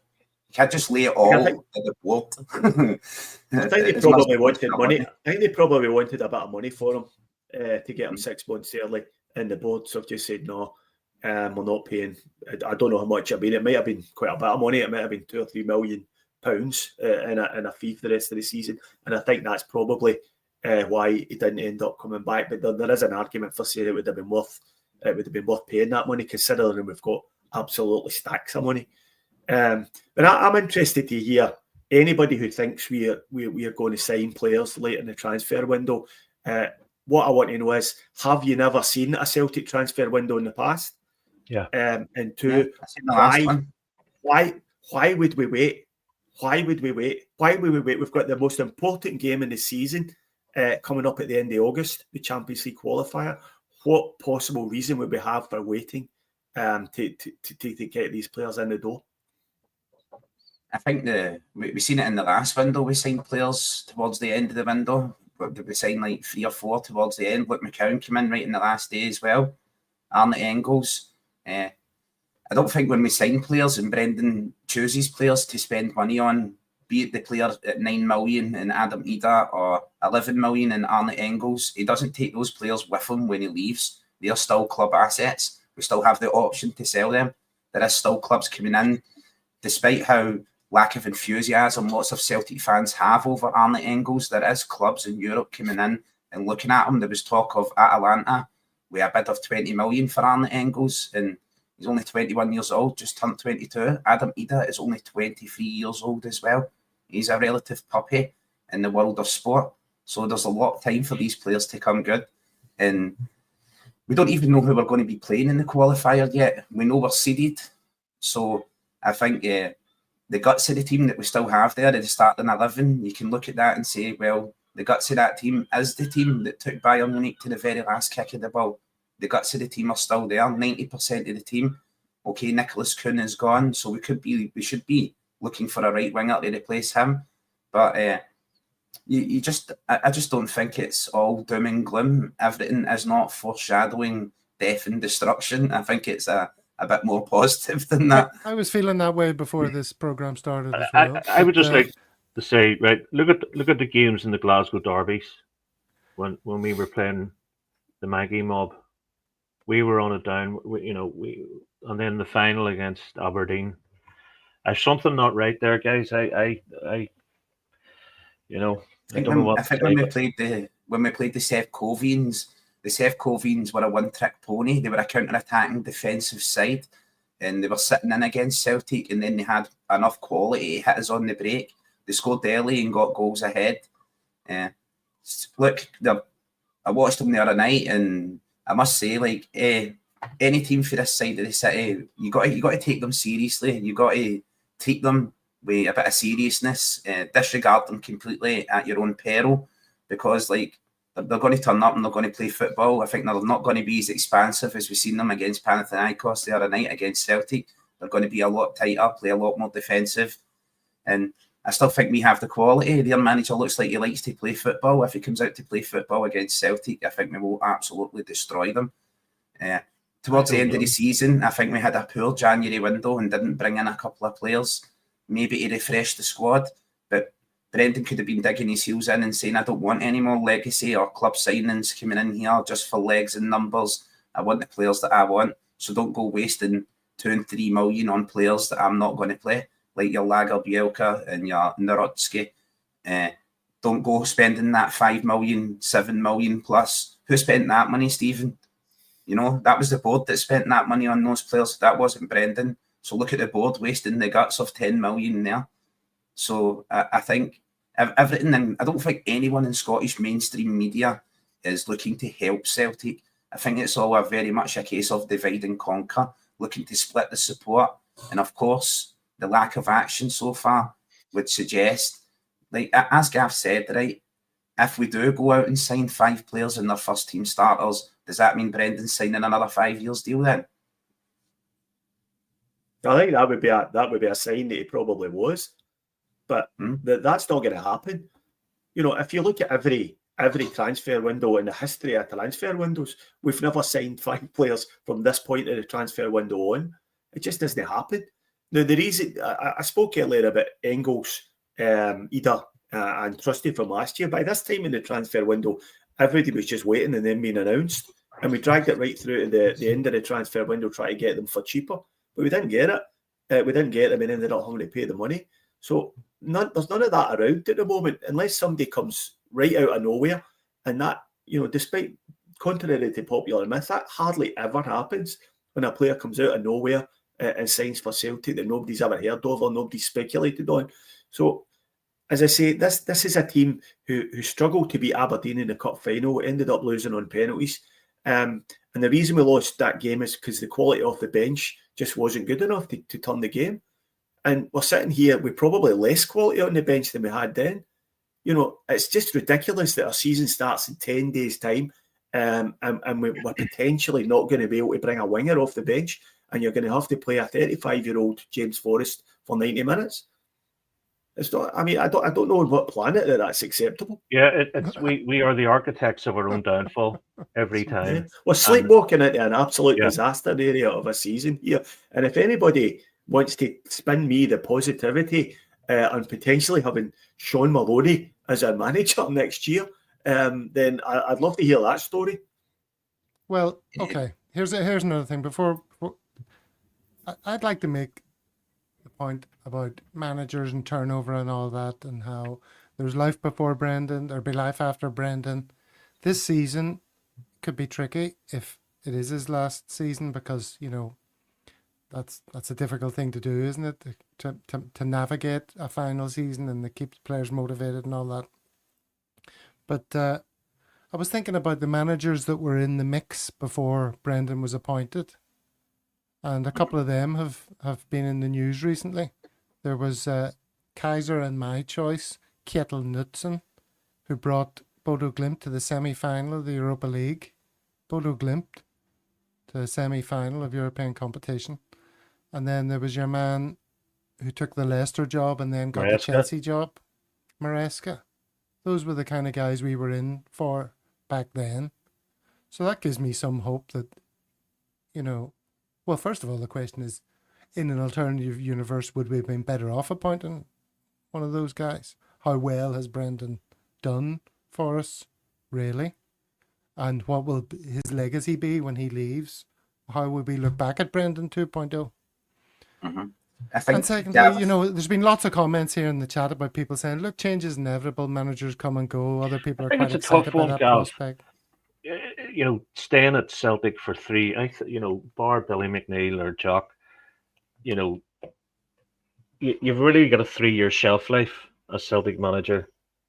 You can't just lay it all at the board. I think they probably wanted money. I think they probably wanted a bit of money for him to get him 6 months early, and the board have just said no. We're not paying. I don't know how much. I mean, it might have been quite a bit of money. It might have been £2 or £3 million in a fee for the rest of the season, and I think that's probably why he didn't end up coming back. But there is an argument for saying it would have been worth paying that money, considering we've got absolutely stacks of money. But I'm interested to hear anybody who thinks we are going to sign players late in the transfer window. What I want to know is, have you never seen a Celtic transfer window in the past? Yeah. And two, why would we wait? Why would we wait? We've got the most important game in the season coming up at the end of August, the Champions League qualifier. What possible reason would we have for waiting to get these players in the door? I think we've seen it in the last window. We signed players towards the end of the window. We signed like 3 or 4 towards the end. Like McCown came in right in the last day as well. Arnott Engels. I don't think when we sign players and Brendan chooses players to spend money on, be it the player at 9 million in Adam Ida or 11 million in Arne Engels, he doesn't take those players with him when he leaves. They are still club assets. We still have the option to sell them. There is still clubs coming in, despite how lack of enthusiasm lots of Celtic fans have over Arne Engels. There is clubs in Europe coming in and looking at him. There was talk of Atalanta with a bid of 20 million for Arne Engels, and he's only 21 years old, just turned 22. Adam Ida is only 23 years old as well. He's a relative puppy in the world of sport. So there's a lot of time for these players to come good. And we don't even know who we're going to be playing in the qualifier yet. We know we're seeded. So I think the guts of the team that we still have there at the starting 11, you can look at that and say, well, the guts of that team is the team that took Bayern Munich to the very last kick of the ball. The guts of the team are still there, 90% of the team. Okay, Nicholas Kuhn is gone, so we should be looking for a right winger to replace him. But I just don't think it's all doom and gloom. Everything is not foreshadowing death and destruction. I think it's a bit more positive than that. I was feeling that way before this program started as well. I would just like to say, right, look at the games in the Glasgow derbies when we were playing the Maggie mob. We were on it down, and then the final against Aberdeen. There's something not right there, guys. I don't know what. I think when we played the Sevcovians were a one-trick pony. They were a counter-attacking defensive side, and they were sitting in against Celtic, and then they had enough quality to hit us on the break. They scored early and got goals ahead. Look, I watched them the other night, and I must say, like, any team for this side of the city, you got to take them seriously. You got to treat them with a bit of seriousness. Disregard them completely at your own peril, because like they're going to turn up and they're going to play football. I think they're not going to be as expansive as we've seen them against Panathinaikos the other night against Celtic. They're going to be a lot tighter, play a lot more defensive, and I still think we have the quality. Their manager looks like he likes to play football. If he comes out to play football against Celtic, I think we will absolutely destroy them. Towards the end of the season, I think we had a poor January window and didn't bring in a couple of players, maybe to refresh the squad. But Brendan could have been digging his heels in and saying, I don't want any more legacy or club signings coming in here just for legs and numbers. I want the players that I want. So don't go wasting 2 and 3 million on players that I'm not going to play, like your Lager Bielka and your Narodsky. Don't go spending that 5 million, 7 million plus. Who spent that money, Stephen? That was the board that spent that money on those players. That wasn't Brendan. So look at the board wasting the guts of 10 million there. So I think everything, and I don't think anyone in Scottish mainstream media is looking to help Celtic. I think it's all very much a case of divide and conquer, looking to split the support. And of course, the lack of action so far would suggest, like as Gav said, right, if we do go out and sign 5 players in their first team starters, does that mean Brendan's signing another 5 years deal then? I think that would be a sign that he probably was, but that's not going to happen. If you look at every transfer window in the history of transfer windows, we've never signed 5 players from this point of the transfer window on. It just doesn't happen. Now, the reason I spoke earlier about Engels, Ida, and Trusty from last year. By this time in the transfer window, everybody was just waiting and then being announced, and we dragged it right through to the end of the transfer window, trying to get them for cheaper. But we didn't get it. We didn't get them and ended up having to pay the money. So there's none of that around at the moment, unless somebody comes right out of nowhere. And that, despite contrary to popular myth, that hardly ever happens when a player comes out of nowhere and signs for Celtic that nobody's ever heard of or nobody's speculated on. So, as I say, this is a team who struggled to beat Aberdeen in the cup final, ended up losing on penalties. And the reason we lost that game is because the quality of the bench just wasn't good enough to turn the game. And we're sitting here with probably less quality on the bench than we had then. It's just ridiculous that our season starts in 10 days' time and we're potentially not going to be able to bring a winger off the bench, and you're going to have to play a 35-year-old James Forrest for 90 minutes. It's not. I mean, I don't know on what planet that's acceptable. Yeah, we are the architects of our own downfall every Yeah. time. We're sleepwalking into an absolute Yeah. disaster area of a season here. And if anybody wants to spin me the positivity on potentially having Sean Maloney as our manager next year, then I'd love to hear that story. Well, okay. Here's another thing. Before I'd like to make the point about managers and turnover and all that, and how there's life before Brendan, there'll be life after Brendan. This season could be tricky if it is his last season, because that's a difficult thing to do, isn't it? To navigate a final season and to keep players motivated and all that. But I was thinking about the managers that were in the mix before Brendan was appointed, and a couple of them have been in the news recently. There was Kaiser and my choice, Kjetil Knutsen, who brought Bodo Glimt to the semi-final of the Europa League. Bodo Glimt to the semi-final of European competition. And then there was your man who took the Leicester job and then got the Chelsea job, Maresca. Those were the kind of guys we were in for back then. So that gives me some hope that, well, first of all, the question is, in an alternative universe, would we have been better off appointing one of those guys? How well has Brendan done for us, really? And what will his legacy be when he leaves? How will we look back at Brendan 2.0? Mm-hmm. I think, and secondly, there's been lots of comments here in the chat about people saying, look, change is inevitable, managers come and go, other people are quite excited by that prospect. Staying at Celtic for 3, bar Billy McNeil or Jock, you've really got a 3-year shelf life as Celtic manager.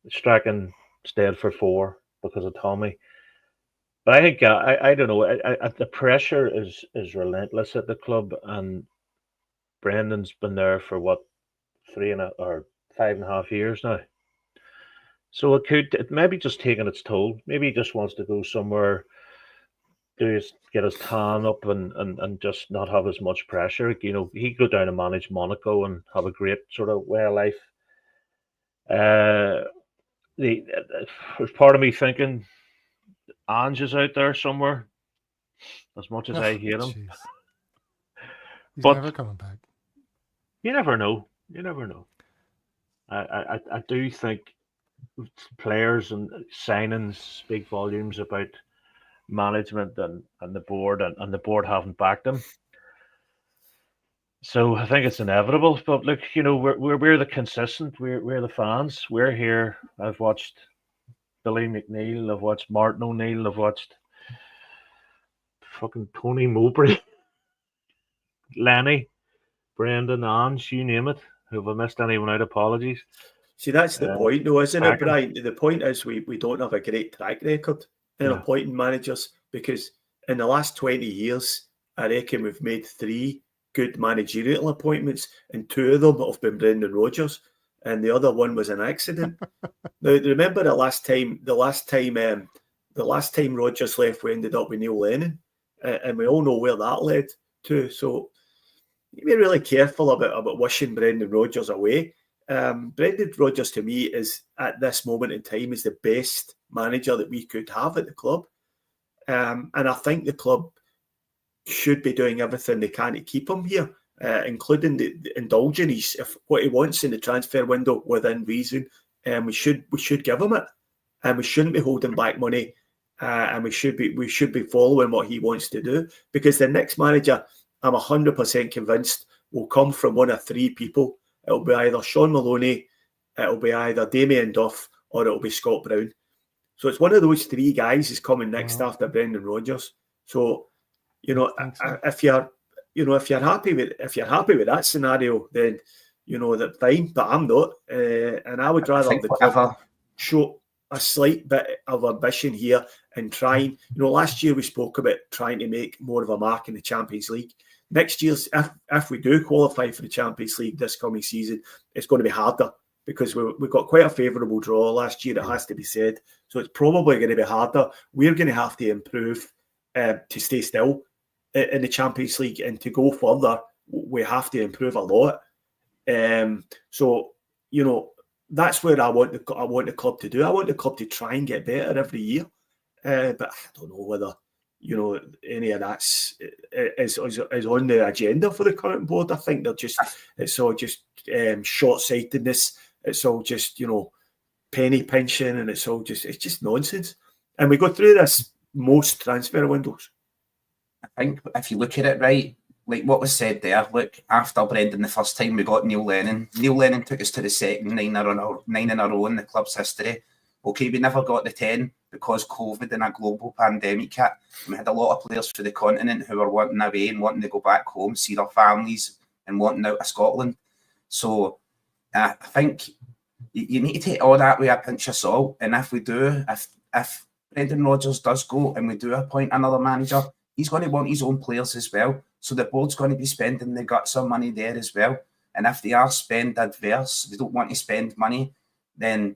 Strachan stayed for 4 because of Tommy. But I think, I don't know, the pressure is relentless at the club, and Brendan's been there for 5.5 years now. So it maybe just taking its toll. Maybe he just wants to go somewhere, get his tan up and just not have as much pressure. He could go down and manage Monaco and have a great sort of way of life. There's part of me thinking Ange is out there somewhere, as much as I hate him. He's never coming back. You never know. I do think players and signings speak volumes about management and the board, and the board haven't backed him. So I think it's inevitable. But look, we're the consistent. We're the fans. We're here. I've watched Billy McNeil. I've watched Martin O'Neill. I've watched fucking Tony Mowbray, Lenny, Brendan, Ange, you name it. Have I missed anyone out? Apologies. See, that's the point, though, isn't it, Brian? The point is we don't have a great track record in appointing managers, because in the last 20 years, I reckon we've made 3 good managerial appointments, and 2 of them have been Brendan Rodgers, and the other one was an accident. Now, remember the last time Rodgers left, we ended up with Neil Lennon, and we all know where that led to. So be really careful about wishing Brendan Rodgers away. Brendan Rodgers, to me, is at this moment in time is the best manager that we could have at the club, and I think the club should be doing everything they can to keep him here, including indulging if what he wants in the transfer window within reason. We should give him it, and we shouldn't be holding back money, and we should be following what he wants to do, because the next manager, I'm 100% convinced, will come from one of 3 people. It'll be either Sean Maloney, it'll be either Damien Duff, or it'll be Scott Brown. So it's one of those 3 guys is coming next after Brendan Rodgers. So, if you're happy with that scenario, then that fine. But I'm not, and I would rather the club show a slight bit of ambition here and trying. Last year we spoke about trying to make more of a mark in the Champions League. Next year, if we do qualify for the Champions League this coming season, it's going to be harder, because we got quite a favourable draw last year, it has to be said. So it's probably going to be harder. We're going to have to improve to stay still in the Champions League, and to go further, we have to improve a lot. So, that's where I want the club to do. I want the club to try and get better every year. But I don't know whether any of that's is on the agenda for the current board. I think it's all just short-sightedness. It's all just penny pinching, and it's just nonsense. And we go through this most transfer windows. I think if you look at it right, like what was said there, look, after Brendan the first time we got Neil Lennon. Neil Lennon took us to the second 9 in a row in the club's history. Okay, we never got the 10 because COVID and a global pandemic hit. We had a lot of players for the continent who were wanting away and wanting to go back home, see their families, and wanting out of Scotland. So I think you need to take all that with a pinch of salt. And if we do, if Brendan Rodgers does go and we do appoint another manager, he's going to want his own players as well. So the board's going to be spending the guts of money there as well. And if they are spend adverse, they don't want to spend money, then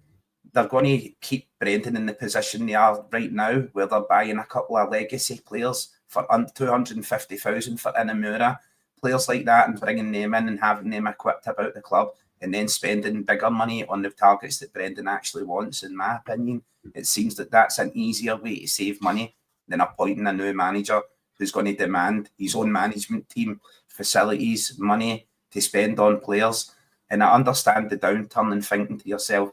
they're going to keep Brendan in the position they are right now, where they're buying a couple of legacy players for $250,000 for Inamura, players like that, and bringing them in and having them equipped about the club, and then spending bigger money on the targets that Brendan actually wants. In my opinion, it seems that that's an easier way to save money than appointing a new manager who's going to demand his own management team, facilities, money to spend on players. And I understand the downturn and thinking to yourself,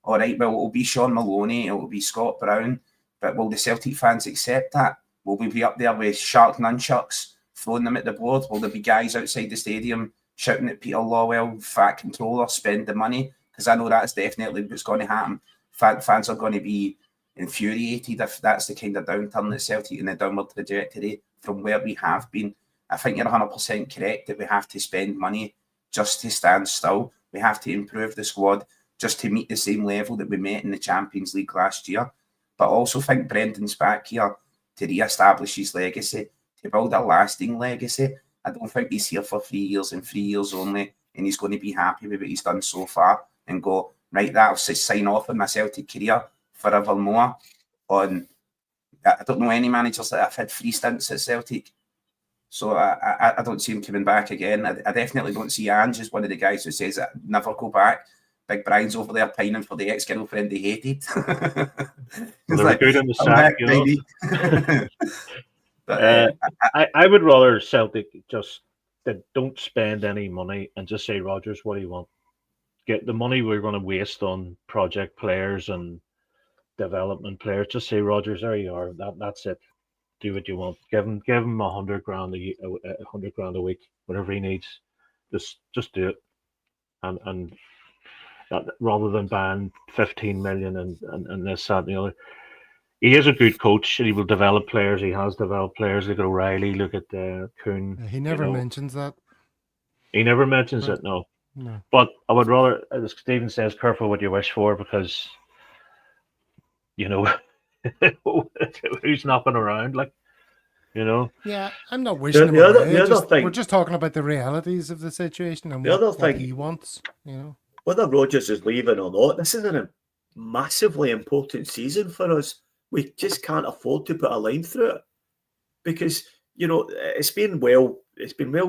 all right, well, it'll be Sean Maloney, it'll be Scott Brown, but will the Celtic fans accept that? Will we be up there with shark nunchucks, throwing them at the board? Will there be guys outside the stadium shouting at Peter Lawwell, fat controller, spend the money? Because I know that's definitely what's going to happen. Fans are going to be infuriated if that's the kind of downturn at Celtic and the downward trajectory from where we have been. I think you're 100% correct that we have to spend money just to stand still. We have to improve the squad just to meet the same level that we met in the Champions League last year. But I also think Brendan's back here to re-establish his legacy, to build a lasting legacy. I don't think he's here for 3 years and 3 years only, and he's going to be happy with what he's done so far and go, right, that'll sign off on my Celtic career forevermore. I don't know any managers that have had 3 stints at Celtic. So I don't see him coming back again. I definitely don't see Ange as one of the guys who says never go back. Big Brian's over there pining for the ex-girlfriend he hated. They're like, good in the sack, But, I would rather Celtic just don't spend any money and just say, Rodgers, what do you want? Get the money we're going to waste on project players and development players. Just say, Rodgers, there you are. That's it. Do what you want. Give him $100,000 a week, whatever he needs. Just do it, and rather than ban 15 million and this, that, and the other. He is a good coach. He will develop players. He has developed players. Look at O'Reilly. Look at Kuhn. He never mentions that. He never mentions it. No. But I would rather, as Stephen says, careful what you wish for, because who's knocking around, Yeah, I'm not wishing him away. We're just talking about the realities of the situation and what he wants. Whether Rodgers is leaving or not, this is a massively important season for us. We just can't afford to put a line through it, because it's been well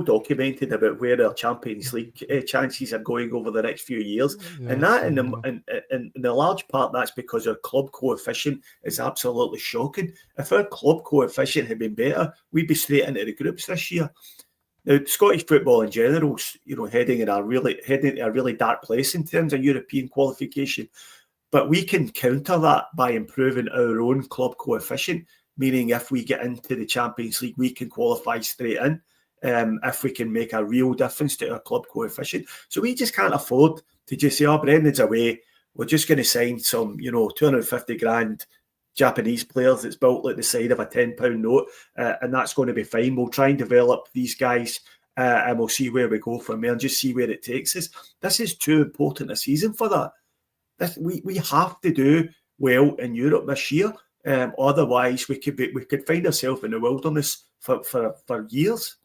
documented about where our Champions League chances are going over the next few years, and that in the large part that's because our club coefficient is absolutely shocking. If our club coefficient had been better, we'd be straight into the groups this year. Now, Scottish football in general, heading to a really dark place in terms of European qualification. But we can counter that by improving our own club coefficient, meaning if we get into the Champions League, we can qualify straight in. If we can make a real difference to our club coefficient. So we just can't afford to just say, Brendan's away, we're just going to sign some, 250 grand Japanese players that's built like the side of a £10 note, and that's going to be fine. We'll try and develop these guys, and we'll see where we go from there and just see where it takes us. This is too important a season for that. We have to do well in Europe this year. Otherwise, we could find ourselves in the wilderness for years.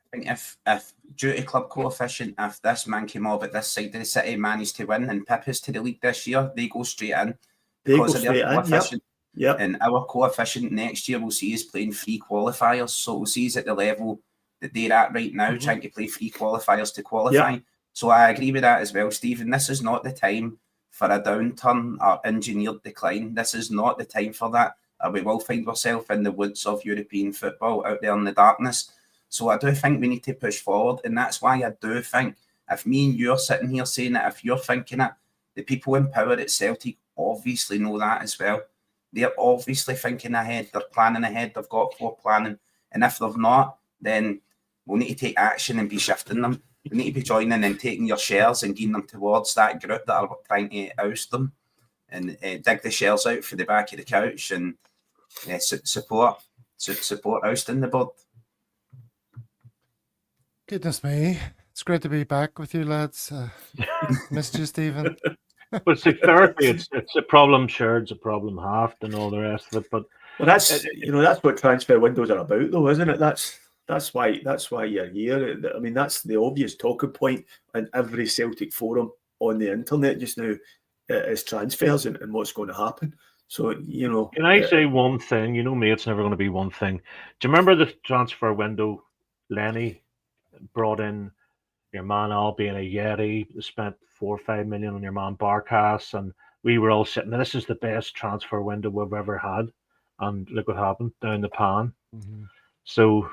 I think if due to club coefficient, if this man came over at this side of the city managed to win and pip us to the league this year, they go straight in because of their coefficient. Yep. And our coefficient next year will see us playing 3 qualifiers. So we'll see us at the level that they're at right now, trying to play 3 qualifiers to qualify. Yep. So I agree with that as well, Stephen. This is not the time for a downturn or engineered decline. This is not the time for that. We will find ourselves in the woods of European football out there in the darkness. So I do think we need to push forward. And that's why I do think, if me and you're sitting here saying it, if you're thinking it, the people in power at Celtic obviously know that as well. They're obviously thinking ahead. They're planning ahead. They've got planning. And if they've not, then we'll need to take action and be shifting them. We need to be joining and taking your shares and getting them towards that group that are trying to oust them and dig the shells out for the back of the couch and support ousting the board. Goodness me. It's great to be back with you, lads. Missed you, Stephen. But therapy, it's a problem shared, it's a problem halved, and all the rest of it. But that's what transfer windows are about, though, isn't it? That's why you're here. I mean, that's the obvious talking point in every Celtic forum on the internet just now is transfers and what's going to happen. So, can I say one thing? You know me, it's never going to be one thing. Do you remember the transfer window? Lenny brought in your man Al being a Yeti, spent 4 or 5 million on your man Barkas, and we were all sitting there. This is the best transfer window we've ever had, and look what happened down the pan. Mm-hmm. So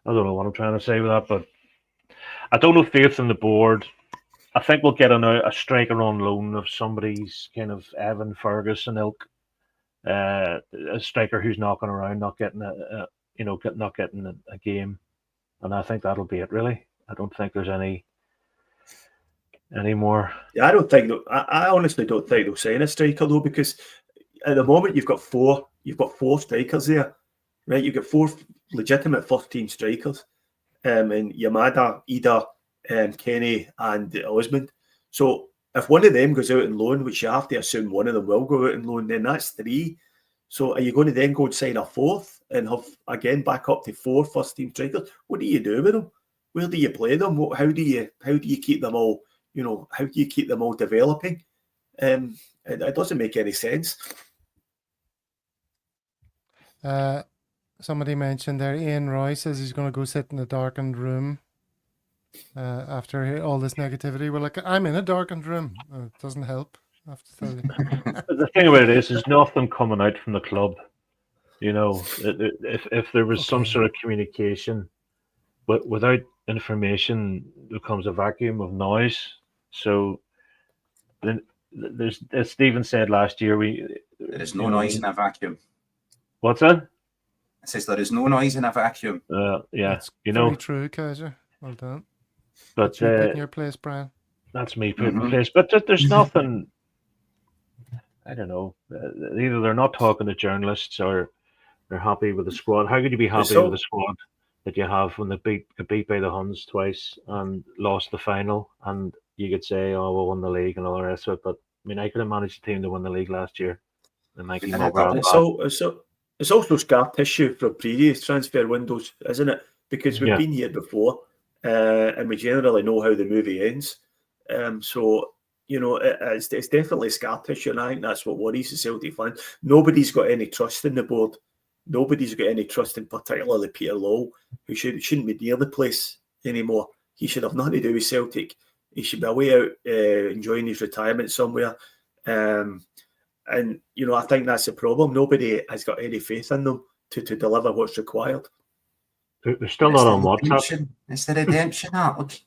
I don't know what I'm trying to say with that, but I don't have faith in the board. I think we'll get a striker on loan of somebody's kind of Evan Ferguson ilk, a striker who's knocking around, not getting a game, and I think that'll be it. Really, I don't think there's any more. Yeah, I don't think. I honestly don't think they'll sign a striker though, because at the moment you've got four strikers there, right? You've got 4 legitimate first-team strikers, and Yamada, Ida, Kenny, and Osmond. So if one of them goes out on loan, which you have to assume one of them will go out on loan, then that's 3. So are you going to then go and sign a 4th and have again back up to 4 first-team strikers? What do you do with them? Where do you play them? How do you keep them all? How do you keep them all developing? It doesn't make any sense. Somebody mentioned there, Ian Roy says he's going to go sit in a darkened room after all this negativity. Well, I'm in a darkened room. It doesn't help, I have to tell you. The thing about it is, there's nothing coming out from the club. If there was some sort of communication, but without information, there comes a vacuum of noise. So then there's, as Stephen said last year, there is no noise in a vacuum. What's that? It says there is no noise in a vacuum. Yeah, That's very true, Kaiser. Well done. But you put in your place, Brian. That's me putting in place. But there's nothing. I don't know. Either they're not talking to journalists or they're happy with the squad. How could you be happy with the squad that you have when they got beat by the Huns twice and lost the final? And you could say, "Oh, we won the league" and all the rest of it. But I mean, I could have managed a team to win the league last year. It's also scar tissue from previous transfer windows, isn't it? Because we've been here before, and we generally know how the movie ends. So it's definitely scar tissue, and I think that's what worries the Celtic fans. Nobody's got any trust in the board. Nobody's got any trust in particularly Peter Lowell, who shouldn't be near the place anymore. He should have nothing to do with Celtic. He should be away out enjoying his retirement somewhere. And I think that's the problem. Nobody has got any faith in them to deliver what's required. They're still not on WhatsApp. It's the redemption arc.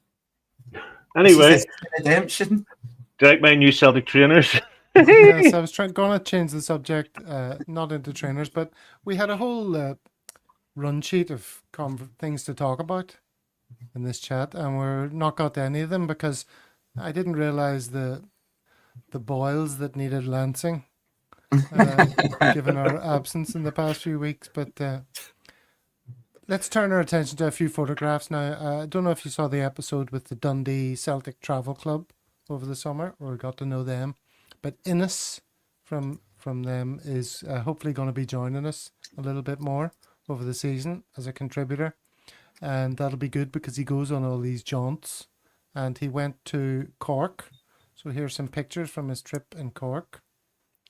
Anyway, redemption. Do you like my new Celtic trainers? Yes, I was going to change the subject, not into trainers, but we had a whole run sheet of things to talk about in this chat, and we're not got to any of them because I didn't realise the boils that needed lancing, given our absence in the past few weeks. But let's turn our attention to a few photographs now. I don't know if you saw the episode with the Dundee Celtic Travel Club over the summer, or got to know them. But Innes from them is hopefully going to be joining us a little bit more over the season as a contributor. And that'll be good because he goes on all these jaunts. And he went to Cork. So here's some pictures from his trip in Cork.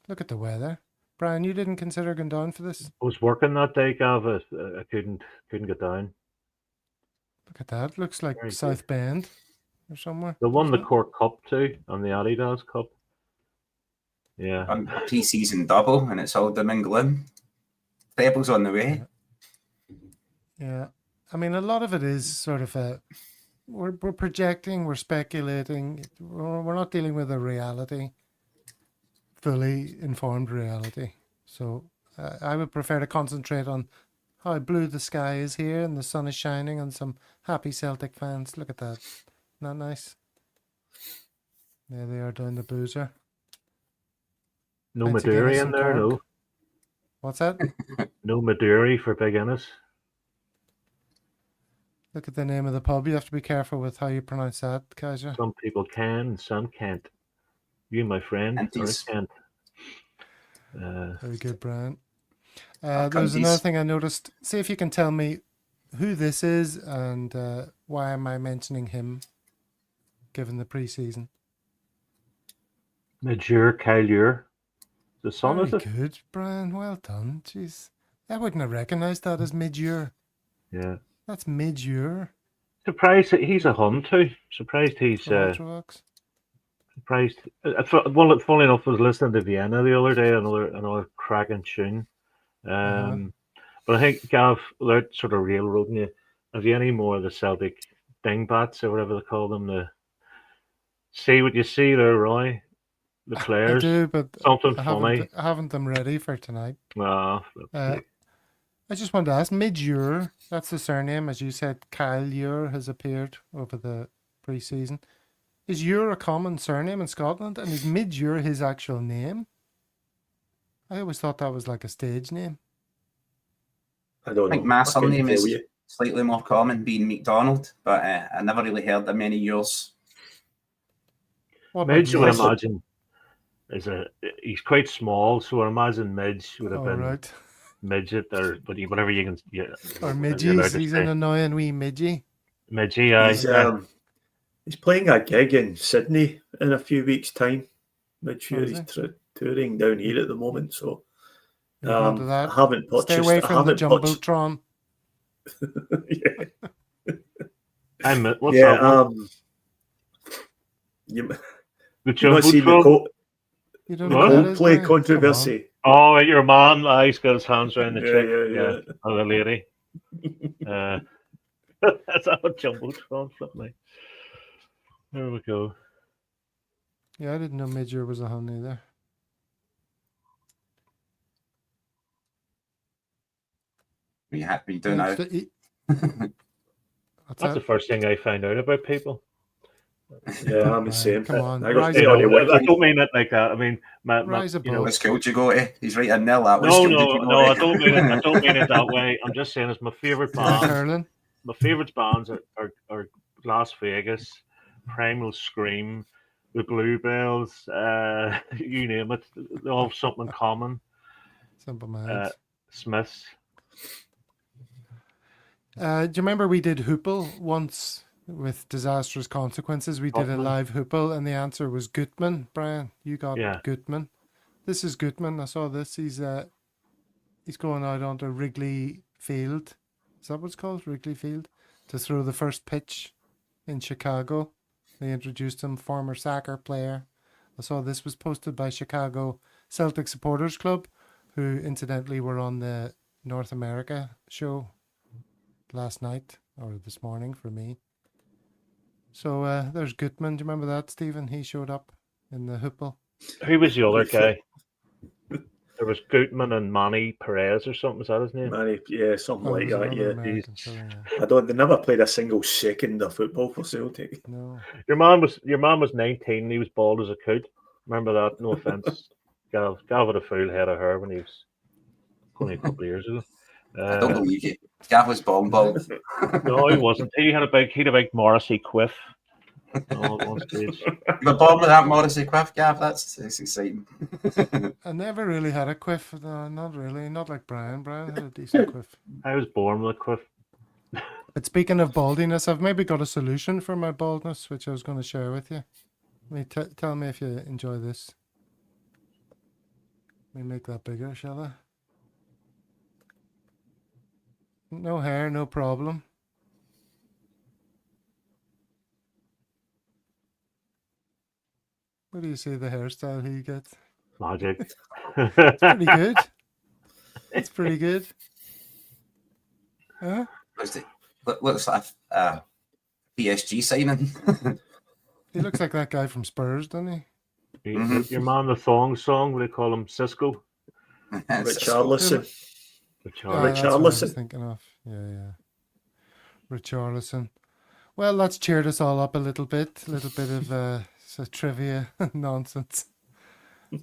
Look at the weather. Brian, you didn't consider going down for this? I was working that day, Gav. I couldn't get down. Look at that. Looks like Very South Bend. or somewhere. They won the wasn't it? Cork Cup too, and the Adidas Cup. Yeah. A pre-season double, and it's all doom and gloom. Treble's on the way. Yeah. I mean, a lot of it is sort of we're projecting, we're speculating, we're not dealing with a reality, fully informed reality. So I would prefer to concentrate on how blue the sky is here and the sun is shining and some happy Celtic fans. Look at that. Not nice. There they are down the boozer. No Fancy Madurai Guinness in and there, Cork. no. What's that? No Madurai for Big Innes. Look at the name of the pub. You have to be careful with how you pronounce that, Kaiser. Some people can, and some can't. You, my friend, are a Antis. can't. Very good, Brian. Our There's cunties. another thing I noticed. See if you can tell me who this is and why am I mentioning him, given the preseason. Major Kylure. The son, Very is it? good, Brian. Well done. Jeez. I wouldn't have recognised that as mid-year. Yeah. That's mid-year Surprised that he's a Hun too. Surprised he's for Ultravox. surprised. Well, funny enough, I was listening to Vienna the other day, another cracking tune. But I think Gav, without sort of railroading you, have you any more of the Celtic dingbats or whatever they call them? The see what you see there, Roy. The I players. do, but Something I funny. haven't them ready for tonight. Ah, I just wanted to ask, Mid-Ure, that's the surname, as you said, Kyle Ure has appeared over the pre-season. Is Ure a common surname in Scotland, and is Mid-Ure his actual name? I always thought that was like a stage name. I don't I think know. my I couldn't surname tell is you. slightly more common, being McDonald, but I never really heard of many yours. What about Midge, I would Midge? imagine, he's quite small, so I imagine Midge would have Oh, been right. midget or whatever you can. Yeah, Or you're allowed Midgies, to he's say. an annoying wee Midgie. Midgie, He's playing a gig in Sydney in a few weeks' time. Not sure is he's he? touring down here at the moment, so You're going to I that. haven't purchased. Stay away I from the haven't purchased. Jumbotron. Yeah, what's that one? You The not seen the Jumbotron? You don't know What? what that is, Coldplay Brian? Come on. controversy? Oh, your man, he's got his hands around the Yeah, chick. yeah. Oh, the lady. That's a Jumbotron, flip me. There we go. Yeah, I didn't know Midger was a Hun either. Are you happy doing Yeah, now? What's That's the that? first thing I find out about people. Yeah, I'm Brian, the same. come on, I got rise You stay above on the know, it. I wiki. don't mean it like that. I mean, Rise above. What school did you go to? He's right in there. That what No, school did you go no, to? I don't mean it. I don't mean it that way. I'm just saying it's my favorite Like band. hurling. My favorite bands are Las Vegas, Primal Scream, the Bluebells, you name it. They all have something in common. Simple minds. Smiths. Do you remember we did Hoople once with disastrous consequences? We did a Gutman. live Hoople and the answer was Gutman. Brian, you got Yeah. Gutman. This is Gutman. I saw this. He's going out onto Wrigley Field. Is that what it's called? Wrigley Field? To throw the first pitch in Chicago. They introduced him, former soccer player. I saw this was posted by Chicago Celtic Supporters Club, who incidentally were on the North America show last night or this morning for me. So there's Gutman. Do you remember that, Stephen? He showed up in the Hoople. Who was the other guy? There was Gutman and Manny Perez or something. Is that his name? Manny, yeah, something Oh, like there's that. another Yeah, American fella, yeah. They never played a single second of football for Celtic. No. Your man was 19. He was bald as a coot. Remember that? No offense. Gav had a full head of hair when he was only a couple of years ago. I don't believe you. Gav was bald. No, he wasn't. He had a big Morrissey quiff. All at one stage. You were born with that Morrissey quiff, Gav. That's exciting. I never really had a quiff. No, not really. Not like Brian. Brian had a decent quiff. I was born with a quiff. But speaking of baldiness, I've maybe got a solution for my baldness, which I was going to share with you. Tell me if you enjoy this. Let me make that bigger, shall I? No hair, no problem. What do you say the hairstyle he gets? Magic. Pretty good. It's pretty good. Huh? Looks like a PSG signing. He looks like that guy from Spurs, doesn't he? Your man, the thong song, what do they call him? Cisco? Richarlison. Ah, that's what I was Richarlison. thinking of. Yeah. Richarlison. Well, that's cheered us all up a little bit of trivia nonsense.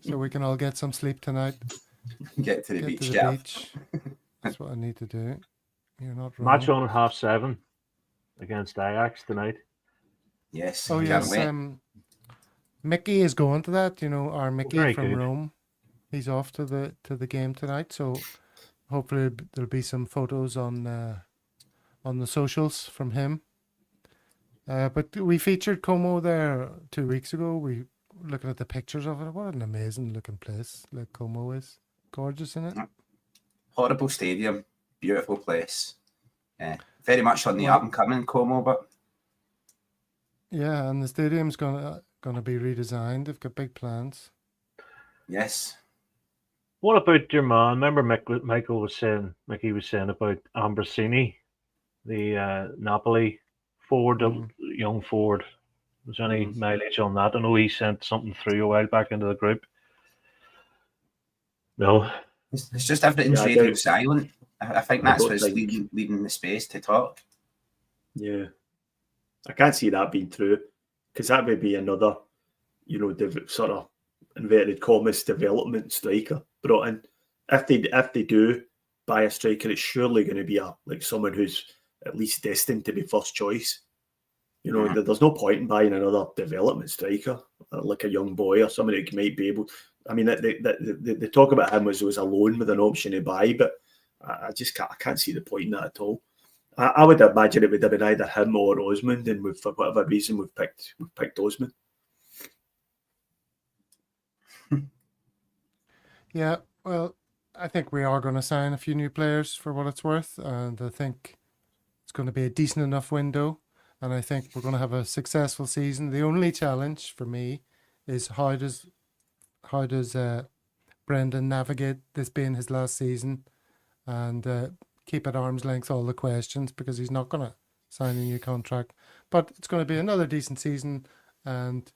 So we can all get some sleep tonight. Get to the Get beach, to the Gav. beach. That's what I need to do. You're not wrong. Match on at 7:30 against Ajax tonight. Yes. Oh can't yes, wait. Mickey is going to that. You know, our Mickey Very from good. Rome. He's off to the game tonight. So hopefully there'll be some photos on the socials from him. But we featured Como there 2 weeks ago. We were looking at the pictures of it. What an amazing looking place! Like Como is gorgeous, isn't it? Horrible stadium, beautiful place. Very much on the Well- up and coming, Como, but Yeah, and the stadium's gonna be redesigned. They've got big plans. yes. What about your man? Remember Mickey was saying about Ambrosini, the Napoli forward, the young forward. Was there any mileage on that? I know he sent something through a while back into the group. No. It's just everything's Yeah, I radio don't- silent. I think I that's don't what's think- leaving the space to talk. Yeah. I can't see that being true because that would be another, sort of inverted commas development striker brought in. If they do buy a striker, it's surely going to be someone who's at least destined to be first choice. There's no point in buying another development striker like a young boy or somebody who might be able. I mean, they talk about him as it was a loan with an option to buy, but I can't see the point in that at all. I would imagine it would have been either him or Osmond, and for whatever reason we've picked Osmond. Yeah, well, I think we are going to sign a few new players for what it's worth, and I think it's going to be a decent enough window, and I think we're going to have a successful season. The only challenge for me is how does Brendan navigate this being his last season, and keep at arm's length all the questions, because he's not going to sign a new contract. But it's going to be another decent season, and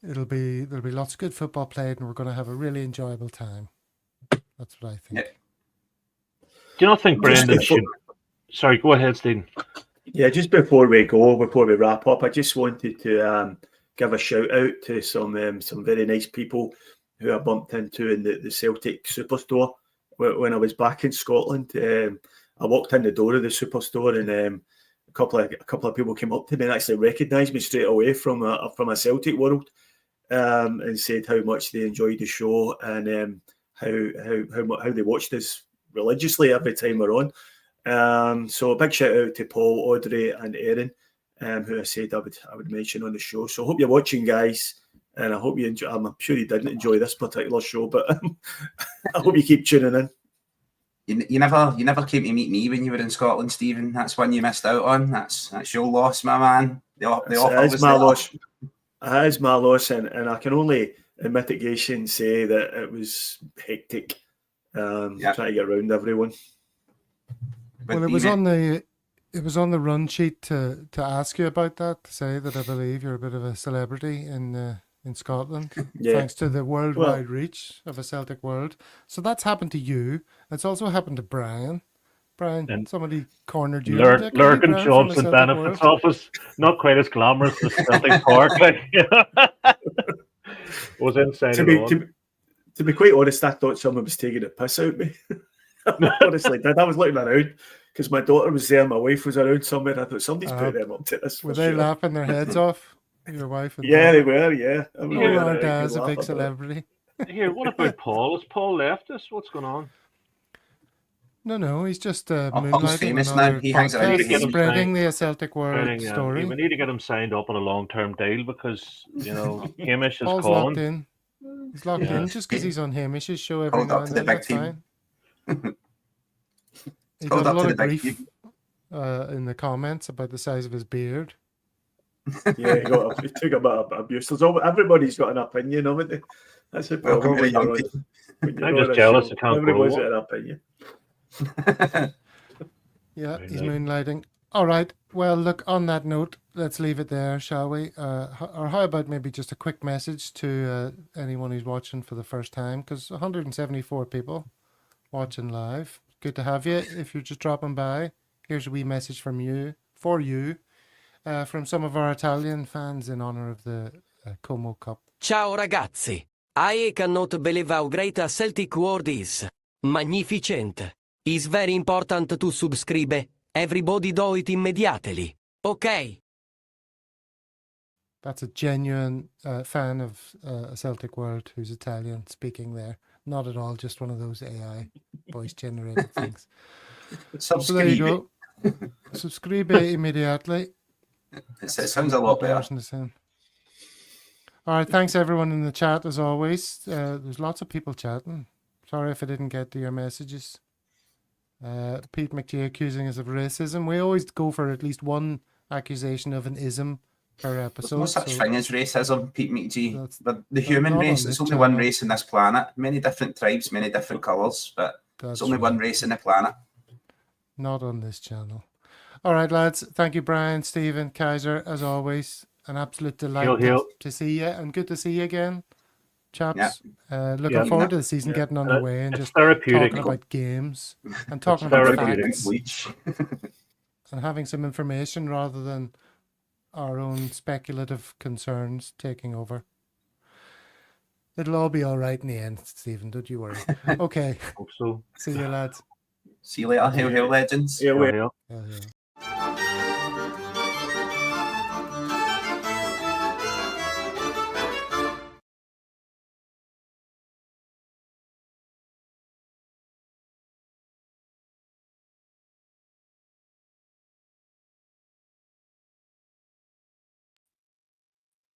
there'll be lots of good football played, and we're going to have a really enjoyable time. That's what I think. Yeah. Do you not think Brendan should? Sorry, go ahead, Stephen. Yeah, just before we wrap up, I just wanted to give a shout out to some very nice people who I bumped into in the Celtic Superstore when I was back in Scotland. I walked in the door of the Superstore, and a couple of people came up to me and actually recognised me straight away from a Celtic World, and said how much they enjoyed the show and how they watched us religiously every time we're on. So a big shout out to Paul, Audrey, and Erin, who I said I would mention on the show. So I hope you're watching, guys, and I hope you enjoy. I'm sure you didn't enjoy this particular show, but I hope you keep tuning in. You never came to meet me when you were in Scotland, Stephen. That's one you missed out on. That's your loss, my man. The offer It is was my there. loss. It is my loss, and I can only in mitigation say that it was hectic trying to get around everyone. But Well, it even- was on the run sheet to ask you about that, to say that I believe you're a bit of a celebrity in Scotland, Yeah. thanks to the worldwide reach of A Celtic World. So that's happened to you. It's also happened to Brian. Brian, And somebody cornered you. Lurgan Brian from A Johnson Celtic benefits World? office, not quite as glamorous as Celtic Park. Was inside To be quite honest, I thought someone was taking a piss out of me. Honestly, I was looking around because my daughter was there, my wife was around somewhere. I thought somebody's put them up to this. Were for they sure. laughing their heads off? Your wife and Yeah, daughter? they were. Yeah, I was Oh, looking our around, dad's a laughing big at it. celebrity. Here, what about Paul? Has Paul left us? What's going on? No, he's just Paul's moonlighting famous on now. our He hangs around podcast, with him. spreading the A Celtic World Training, story. we need to get him signed up on a long-term deal because Hamish is Paul's locked calling. in. He's locked Yeah. in just because he's on Hamish's show every Called now up and to the then. big That's team. fine. He Called got a up to lot the of big grief team. in the comments about the size of his beard. Yeah, he took a bit of abuse. Everybody's got an opinion, haven't they? That's the Welcome problem to the when you're young on. team. When you're I'm on just a jealous show. I can't Everybody's go. got an opinion. Yeah, he's Moonlighting. moonlighting. All right. Well, look, on that note, let's leave it there, shall we? Or how about maybe just a quick message to anyone who's watching for the first time? Because 174 people watching live. Good to have you. If you're just dropping by, here's a wee message from you, for you, from some of our Italian fans in honor of the Como Cup. Ciao ragazzi. I cannot believe how great A Celtic World is. Magnificent. It's very important to subscribe. Everybody do it immediately. Okay. That's a genuine fan of A Celtic World who's Italian speaking there. Not at all, just one of those AI voice generated things. So there you go. Subscribe immediately. It sounds a lot better. All right, thanks everyone in the chat as always. There's lots of people chatting. Sorry if I didn't get to your messages. Pete McGee accusing us of racism. We always go for at least one accusation of an ism per episode. There's no such thing as racism, Pete McGee. That's- But the human not on race, this there's only one channel. race in this planet. Many different tribes, many different colours, but That's there's only one right. race in the planet. Not on this channel. All right, lads. Thank you, Brian, Stephen, Kaiser, as always. An absolute delight Hail, hail. to see you, and good to see you again, chaps. Yeah. Looking Yeah. forward to the season Yeah. getting underway and It's just therapeutic. talking about games and talking about therapeutic. facts Bleach. and having some information rather than our own speculative concerns taking over. It'll all be all right in the end, Stephen. Don't you worry. Okay. Hope so. See you, lads. See you later, hail, hail legends. Yeah, Hail, hail. Yeah, yeah.